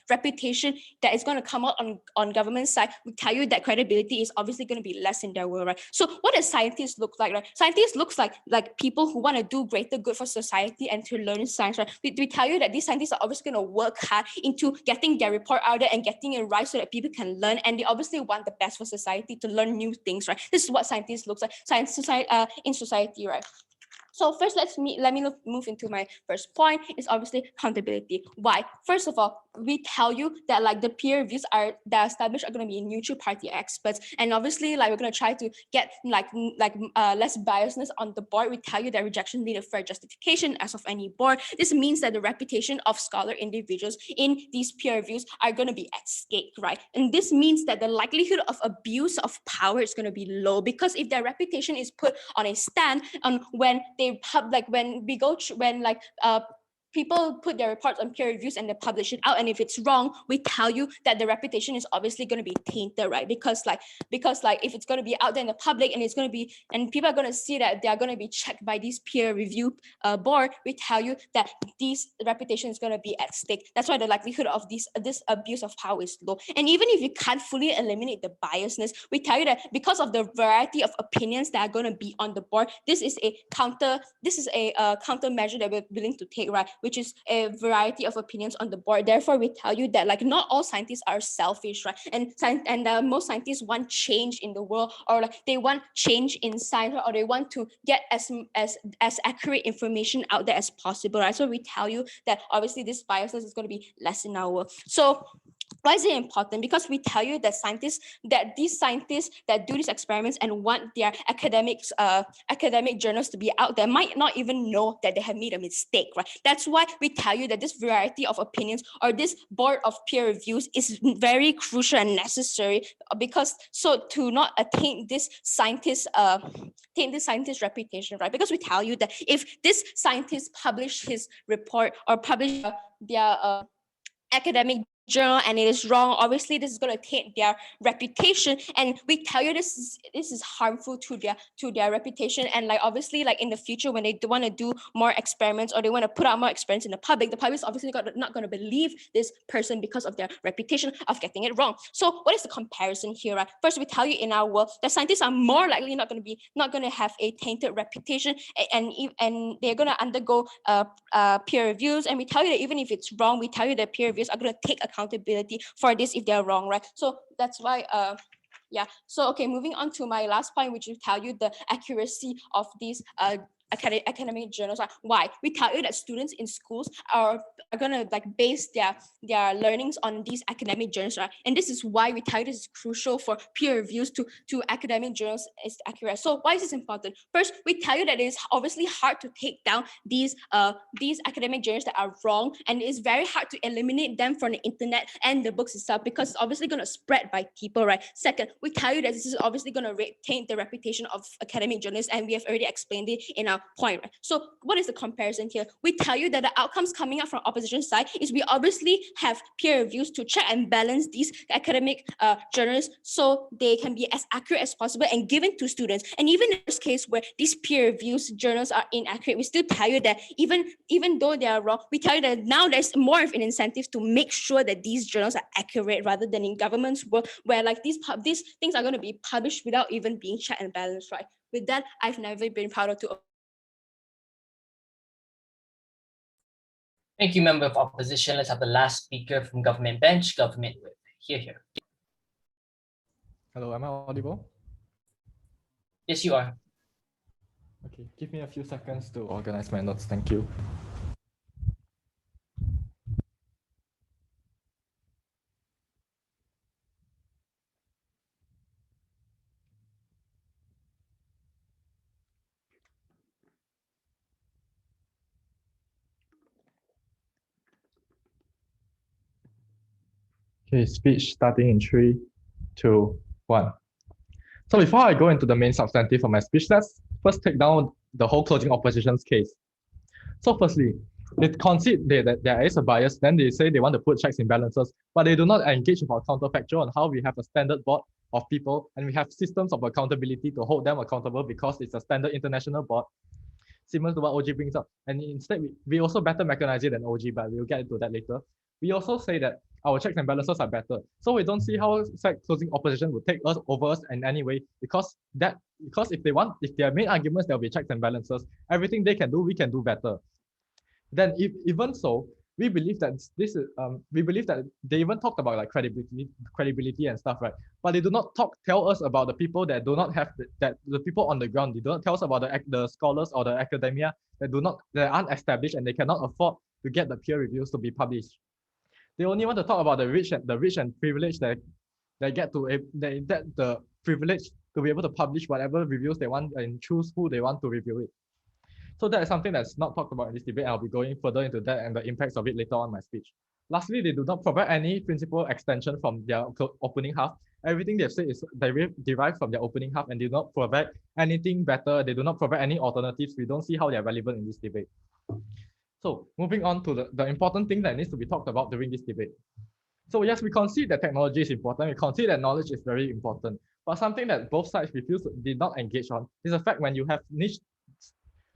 reputation that is going to come out on government side, we tell you that credibility is obviously going to be less in their world, right? So what does scientists look like, right? Scientists looks like people who want to do greater good for society and to learn science, right? We tell you that these scientists are obviously going to work hard into getting their report out there and getting it right so that people can learn, and they obviously want the best for society to learn new things, right? This is what scientists looks like, in society, right? So first, let me move into my first point. Is obviously accountability. Why? First of all, we tell you that like the peer reviews that are established are going to be neutral party experts, and obviously like we're going to try to get less biasness on the board. We tell you that rejection need a fair justification as of any board. This means that the reputation of scholar individuals in these peer reviews are going to be at stake, right? And this means that the likelihood of abuse of power is going to be low, because if their reputation is put on a stand on when they people put their reports on peer reviews and they publish it out, and if it's wrong, we tell you that the reputation is obviously going to be tainted, right? Because if it's going to be out there in the public and it's going to be, and people are going to see that they are going to be checked by these peer review board, we tell you that this reputation is going to be at stake. That's why the likelihood of this abuse of power is low. And even if you can't fully eliminate the biasness, we tell you that because of the variety of opinions that are going to be on the board, this is a countermeasure that we're willing to take, right? Which is a variety of opinions on the board. Therefore, we tell you that like not all scientists are selfish, right? And most scientists want change in the world, or like they want change in science, or they want to get as accurate information out there as possible, right? So we tell you that obviously this biasness is going to be less in our world. So why is it important? Because we tell you that these scientists that do these experiments and want their academic journals to be out there might not even know that they have made a mistake, right? That's why we tell you that this variety of opinions or this board of peer reviews is very crucial and necessary, because so to not attain this scientist reputation, right? Because we tell you that if this scientist publish his report or publish their academic journal and it is wrong, obviously this is going to taint their reputation, and we tell you this is harmful to their reputation. And like obviously like in the future when they want to do more experiments or they want to put out more experiments in the public is obviously not going to believe this person because of their reputation of getting it wrong. So what is the comparison here, right? First, we tell you in our world that scientists are more likely not going to have a tainted reputation, and they're going to undergo peer reviews, and we tell you that even if it's wrong, we tell you that peer reviews are going to take accountability for this if they're wrong, right? So that's why so okay, moving on to my last point, which will tell you the accuracy of these academic journals. Why? We tell you that students in schools are going to like base their learnings on these academic journals, right? And this is why we tell you this is crucial for peer reviews to academic journals is accurate. So why is this important? First, we tell you that it is obviously hard to take down these academic journals that are wrong, and it's very hard to eliminate them from the internet and the books itself, because it's obviously going to spread by people, right? Second, we tell you that this is obviously going to taint the reputation of academic journalists, and we have already explained it in our point, right? So what is the comparison here? We tell you that the outcomes coming out from opposition side is we obviously have peer reviews to check and balance these academic journals so they can be as accurate as possible and given to students. And even in this case where these peer reviews journals are inaccurate, we still tell you that even though they are wrong, we tell you that now there's more of an incentive to make sure that these journals are accurate, rather than in government's world where like these things are going to be published without even being checked and balanced, right? With that, I've never been prouder to. Thank you, member of opposition. Let's have the last speaker from government bench, government whip. Here. Hello, am I audible? Yes, you are. Okay, give me a few seconds to organize my notes. Thank you. Okay, speech starting in 3, 2, 1. So before I go into the main substantive of my speech, let's first take down the whole closing opposition's case. So firstly, they concede that there is a bias, then they say they want to put checks and balances, but they do not engage with our counterfactual on how we have a standard board of people and we have systems of accountability to hold them accountable because it's a standard international board, similar to what OG brings up. And instead, we also better mechanize it than OG, but we'll get into that later. We also say that our checks and balances are better. So we don't see how closing opposition would take us over us in any way, because if their main arguments, there'll be checks and balances, everything they can do, we can do better. Then even so, we believe that they even talked about like credibility and stuff, right? But they do not tell us about the people that do not have the people on the ground. They do not tell us about the scholars or the academia that aren't established and they cannot afford to get the peer reviews to be published. They only want to talk about the rich and privileged that get the privilege to be able to publish whatever reviews they want and choose who they want to review it. So that is something that's not talked about in this debate. I'll be going further into that and the impacts of it later on in my speech. Lastly, they do not provide any principal extension from their opening half. Everything they've said is derived from their opening half and they do not provide anything better. They do not provide any alternatives. We don't see how they're relevant in this debate. So moving on to the important thing that needs to be talked about during this debate. So yes, we concede that technology is important. We concede that knowledge is very important. But something that both sides did not engage on is the fact when you have niche,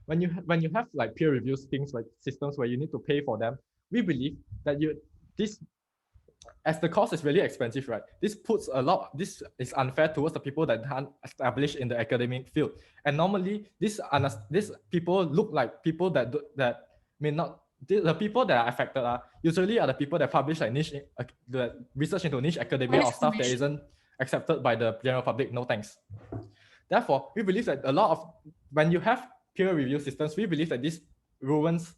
when you have like peer reviews things like systems where you need to pay for them, we believe that as the cost is really expensive, right? This is unfair towards the people that aren't established in the academic field. And normally these people look like people that may not, the people that are affected are usually the people that publish like niche, the research into niche academia or stuff that isn't accepted by the general public. No thanks. Therefore, we believe that when you have peer review systems, we believe that this ruins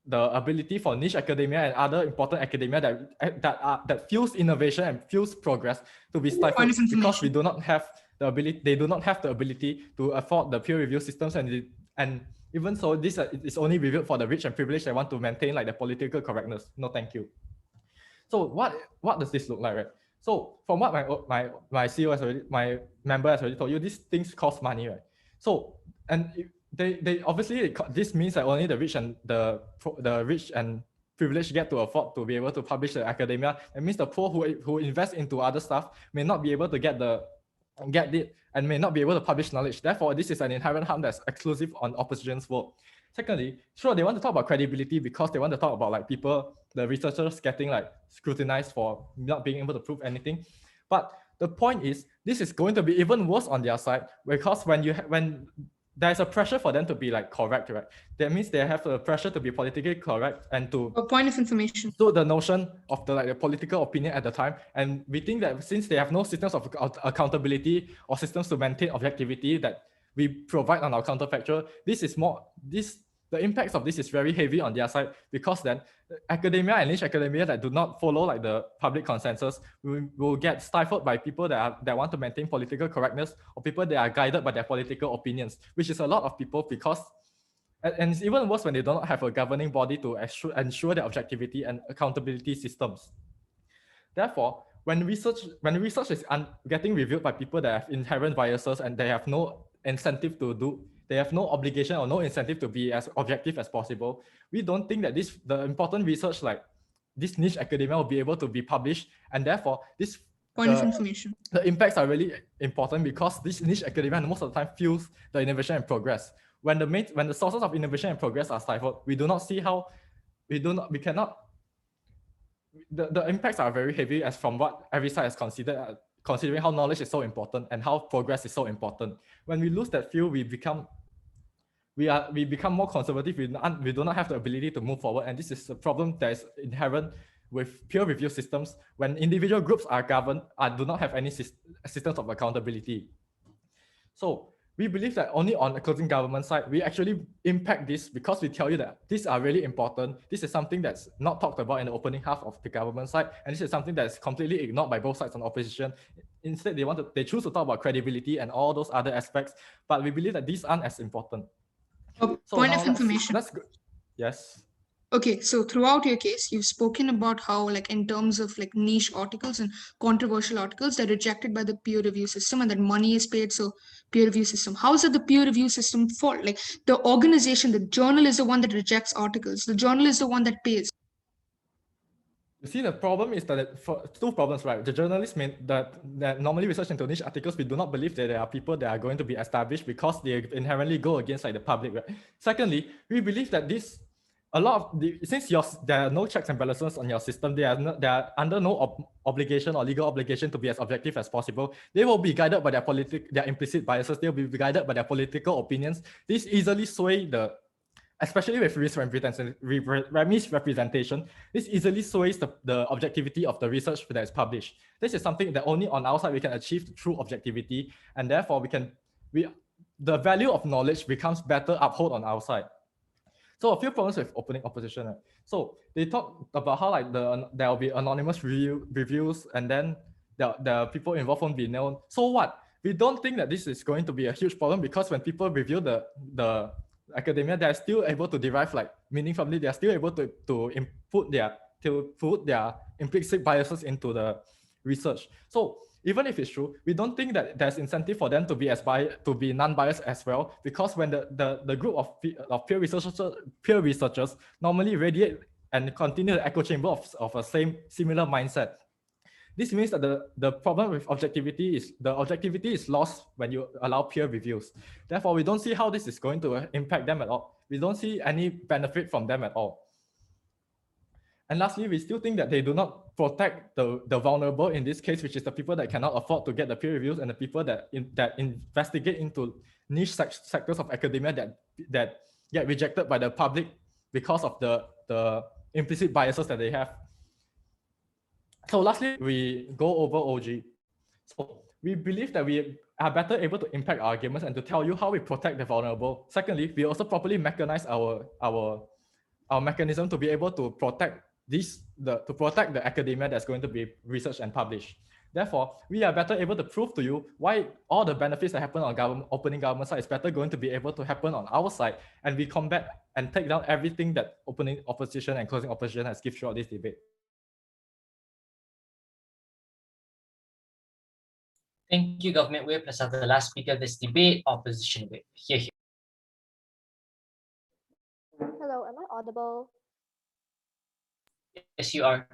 the ability for niche academia and other important academia that fuels innovation and fuels progress to be stifled because we do not have the ability. They do not have the ability to afford the peer review systems, and even so, this is only reviewed for the rich and privileged that want to maintain like the political correctness. No, thank you. So what does this look like, right? So from what my CEO has already, my member has already told you, these things cost money, right? So and they obviously, this means that only the rich and the rich and privileged get to afford to be able to publish the academia. It means the poor who invest into other stuff may not be able to get it and may not be able to publish knowledge. Therefore, this is an inherent harm that's exclusive on opposition's vote. Secondly, sure, they want to talk about credibility because they want to talk about like the researchers getting like scrutinized for not being able to prove anything. But the point is, this is going to be even worse on their side because when there's a pressure for them to be like correct, right? That means they have a pressure to be politically correct and to a point of information. So the notion of the political opinion at the time, and we think that since they have no systems of accountability or systems to maintain objectivity that we provide on our counterfactual, the impacts of this is very heavy on their side because then academia and niche academia that do not follow like the public consensus will get stifled by people that want to maintain political correctness or people that are guided by their political opinions, which is a lot of people because, and it's even worse when they do not have a governing body to ensure their objectivity and accountability systems. Therefore, when research is getting reviewed by people that have inherent biases and they have no incentive they have no obligation or no incentive to be as objective as possible, we don't think that the important research like this niche academia will be able to be published, and therefore this point of information. The impacts are really important because this niche academia most of the time fuels the innovation and progress. When the sources of innovation and progress are stifled, we cannot. The impacts are very heavy as from what every side has considered. Considering how knowledge is so important and how progress is so important. When we lose that field, we become more conservative. We do not have the ability to move forward. And this is a problem that is inherent with peer review systems when individual groups are governed do not have any systems of accountability. So we believe that only on the closing government side, we actually impact this because we tell you that these are really important. This is something that's not talked about in the opening half of the government side. And this is something that's completely ignored by both sides on opposition. Instead, they choose to talk about credibility and all those other aspects. But we believe that these aren't as important. Point of information. That's good. Yes. Okay, so throughout your case, you've spoken about how, like, in terms of like niche articles and controversial articles, they're rejected by the peer review system and that money is paid. So peer review system, how is it the peer review system fault? Like the organization, the journal is the one that rejects articles. The journal is the one that pays. You see, the problem is that for two problems, right? The journalists that normally research into niche articles, we do not believe that there are people that are going to be established because they inherently go against like the public, right? Secondly, we believe that since there are no checks and balances on your system, they are under no obligation or legal obligation to be as objective as possible. They will be guided by their implicit biases. They will be guided by their political opinions. This easily sway especially with misrepresentation, this easily sways the objectivity of the research that is published. This is something that only on our side we can achieve through objectivity, and therefore the value of knowledge becomes better upheld on our side. So a few problems with opening opposition. Right? So they talk about how like there will be anonymous reviews, and then the people involved won't be known. So what? We don't think that this is going to be a huge problem because when people review the academia, they're still able to derive like meaning from it. They're still able to put their implicit biases into the research. So even if it's true, we don't think that there's incentive for them to be non-biased as well, because when the group of peer researchers normally radiate and continue the echo chamber of a similar mindset. This means that the problem with objectivity is lost when you allow peer reviews. Therefore, we don't see how this is going to impact them at all. We don't see any benefit from them at all. And lastly, we still think that they do not protect the vulnerable in this case, which is the people that cannot afford to get the peer reviews and the people that investigate into niche sectors of academia that get rejected by the public because of the implicit biases that they have. So lastly, we go over OG. So we believe that we are better able to impact our arguments and to tell you how we protect the vulnerable. Secondly, we also properly mechanize our mechanism to be able to protect the academia that's going to be researched and published. Therefore, we are better able to prove to you why all the benefits that happen on opening government side is better going to be able to happen on our side, and we combat and take down everything that opening opposition and closing opposition has given throughout this debate. Thank you, Government Whip. Let's have the last speaker of this debate, Opposition Whip. Here. Hello, am I audible? Yes, you are.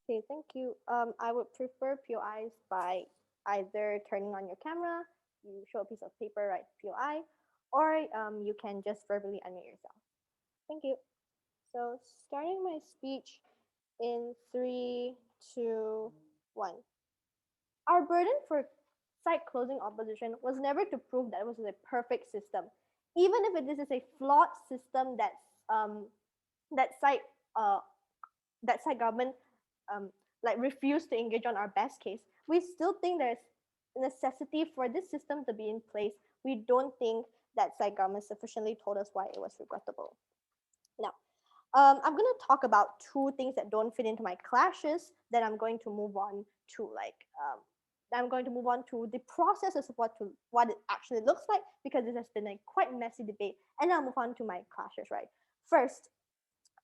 Okay, thank you. I would prefer POIs by either turning on your camera, you show a piece of paper, write POI, or you can just verbally unmute yourself. Thank you. So starting my speech in 3, 2, 1. Our burden for site closing opposition was never to prove that it was a perfect system. Even if this is a flawed system that site government like refused to engage on our best case, we still think there's necessity for this system to be in place. We don't think that site government sufficiently told us why it was regrettable. Now, I'm going to talk about 2 things that don't fit into my clashes. Then I'm going to move on to the processes of what it actually looks like, because this has been a quite messy debate. And I'll move on to my clashes, right? First,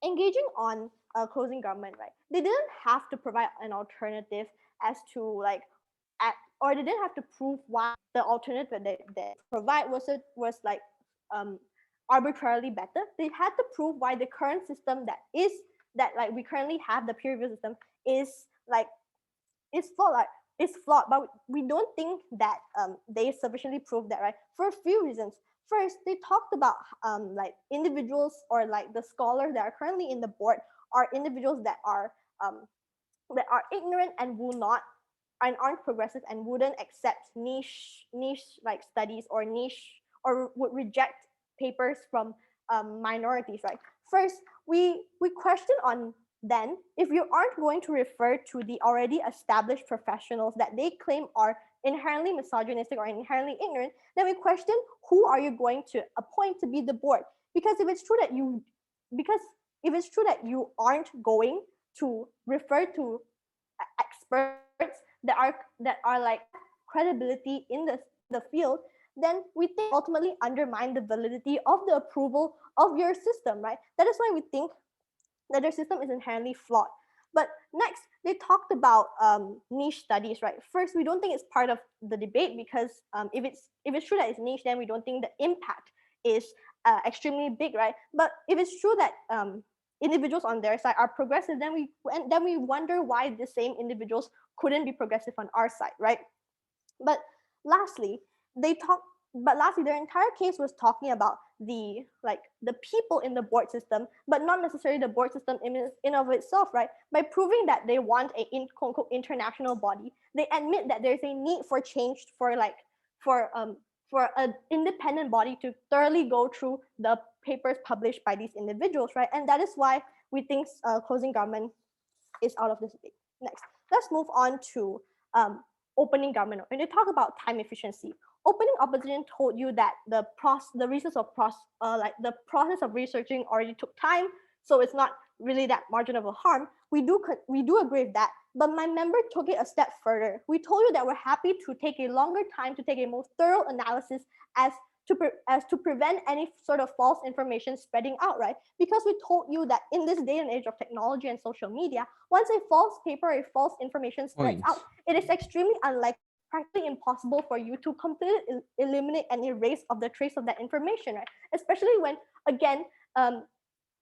engaging on closing government, right? They didn't have to provide an alternative as to or they didn't have to prove why the alternative that they provide was arbitrarily better. They had to prove why the current system we currently have, the peer review system, is flawed, but we don't think that they sufficiently proved that, right? For a few reasons. First, they talked about individuals or the scholars that are currently in the board are individuals that are ignorant and aren't progressive and wouldn't accept niche studies or would reject papers from minorities, right? First, we question on then, if you aren't going to refer to the already established professionals that they claim are inherently misogynistic or inherently ignorant, then we question who are you going to appoint to be the board? Because if it's true that you aren't going to refer to experts that are like credibility in the field, then we think ultimately undermine the validity of the approval of your system, right? That is why we think that their system is inherently flawed. But next, they talked about niche studies, right? First, we don't think it's part of the debate because if it's true that it's niche, then we don't think the impact is extremely big, right? But if it's true that individuals on their side are progressive, then we wonder why the same individuals couldn't be progressive on our side, right? But lastly, their entire case was talking about the people in the board system, but not necessarily the board system in of itself, right? By proving that they want a quote unquote international body, they admit that there's a need for change for an independent body to thoroughly go through the papers published by these individuals, right? And that is why we think closing government is out of this debate. Next, let's move on to opening government. When you talk about time efficiency, opening opposition told you that the process of researching already took time, so it's not really that margin of a harm. We do agree with that, but my member took it a step further. We told you that we're happy to take a longer time to take a more thorough analysis as to prevent any sort of false information spreading out, right? Because we told you that in this day and age of technology and social media, once a false paper or a false information spreads out, it is extremely unlikely practically impossible for you to completely eliminate and erase of the trace of that information, right? Especially when, again,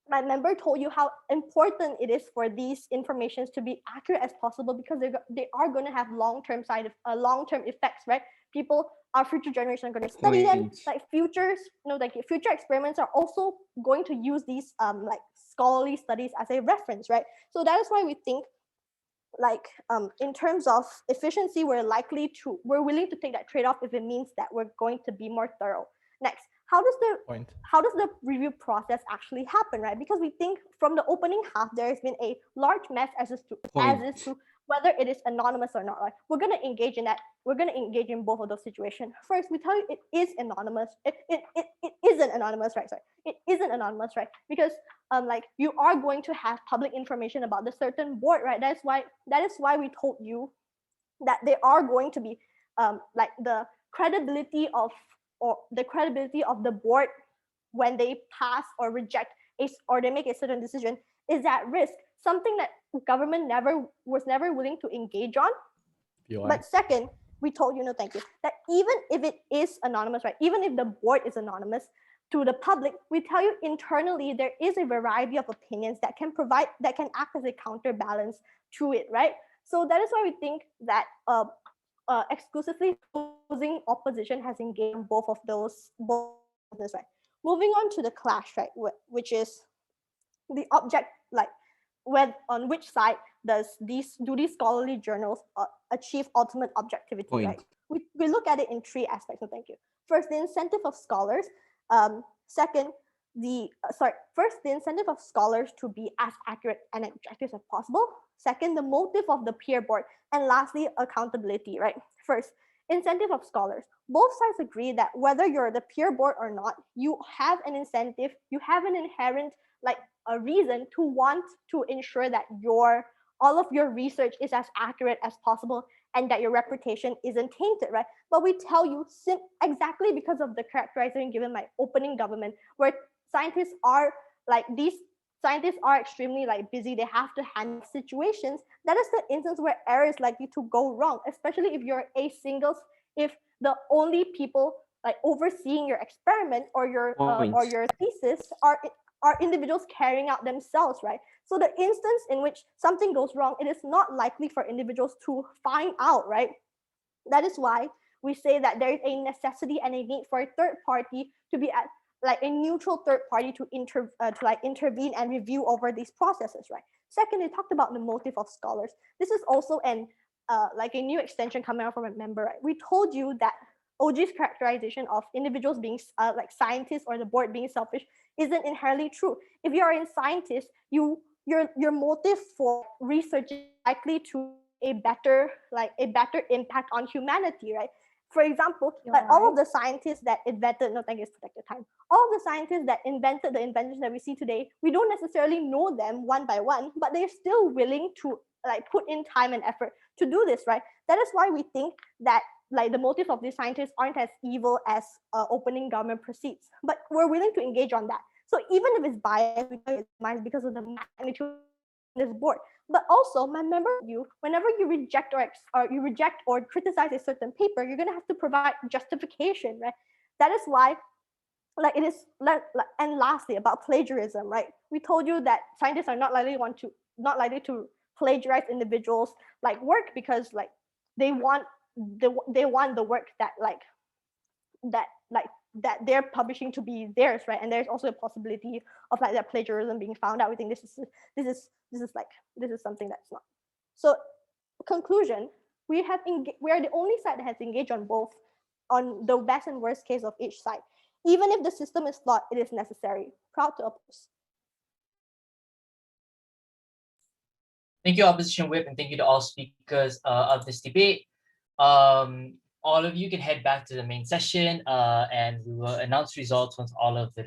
my member told you how important it is for these informations to be accurate as possible, because they are going to have long-term effects, right? Our future generation are going to study them. Like future experiments are also going to use these like scholarly studies as a reference, right? So that is why we think, like, in terms of efficiency, we're willing to take that trade-off if it means that we're going to be more thorough. Next, how does the review process actually happen, right? Because we think from the opening half there has been a large mess as to whether it is anonymous or not, right? We're going to engage in that. We're going to engage in both of those situations. First, we tell you it is anonymous. It isn't anonymous, right? Sorry, it isn't anonymous, right? Because like, you are going to have public information about the certain board, right? That is why we told you that they are going to be like the credibility of the board when they pass or reject or they make a certain decision is at risk, something that government was never willing to engage on. But second, we told you, no thank you, that even if it is anonymous, right, even if the board is anonymous to the public, we tell you internally there is a variety of opinions that can act as a counterbalance to it, right? So that is why we think that exclusively opposing opposition has engaged in both of those, right? Moving on to the clash, right, which is the object, like, on which side do these scholarly journals achieve ultimate objectivity, right? We look at it in three aspects. So thank you. First, the incentive of scholars. Second, first, the incentive of scholars to be as accurate and objective as possible. Second, the motive of the peer board. And lastly, accountability, right? First, incentive of scholars. Both sides agree that whether you're the peer board or not, you have an incentive, you have an inherent, like, a reason to want to ensure that all of your research is as accurate as possible and that your reputation isn't tainted, right? But we tell you, exactly because of the characterization given by opening government, where scientists are extremely, like, busy, they have to handle situations, that is the instance where error is likely to go wrong, especially if if the only people, like, overseeing your experiment or your thesis are individuals carrying out themselves, right? So the instance in which something goes wrong, it is not likely for individuals to find out, right? That is why we say that there is a necessity and a need for a third party to be at, like, a neutral third party to intervene and review over these processes, right? Second, they talked about the motive of scholars. This is also like a new extension coming out from a member, right? We told you that OG's characterization of individuals being like scientists or the board being selfish isn't inherently true. If you are a scientist, your motive for research is likely to a better impact on humanity, right? For example, like, all of the scientists that invented, no, thank you, protect your time. All of the scientists that invented the inventions that we see today, we don't necessarily know them one by one, but they're still willing to, like, put in time and effort to do this, right? That is why we think that, like, the motive of these scientists aren't as evil as opening government proceeds, but we're willing to engage on that. So even if it's biased, it's biased because of the magnitude of this board. But also, remember, whenever you reject or criticize a certain paper, you're gonna have to provide justification, right? That is why, like, it is, and lastly, about plagiarism, right? We told you that scientists are not likely to plagiarize individuals, like, work, because, like, they want the work that they're publishing to be theirs, right? And there's also a possibility of, like, that plagiarism being found out. We think this is something that's not. So, conclusion: we are the only side that has engaged on both, on the best and worst case of each side. Even if the system is flawed, it is necessary. Proud to oppose. Thank you, Opposition Whip, and thank you to all speakers of this debate. All of you can head back to the main session, and we will announce results once all of the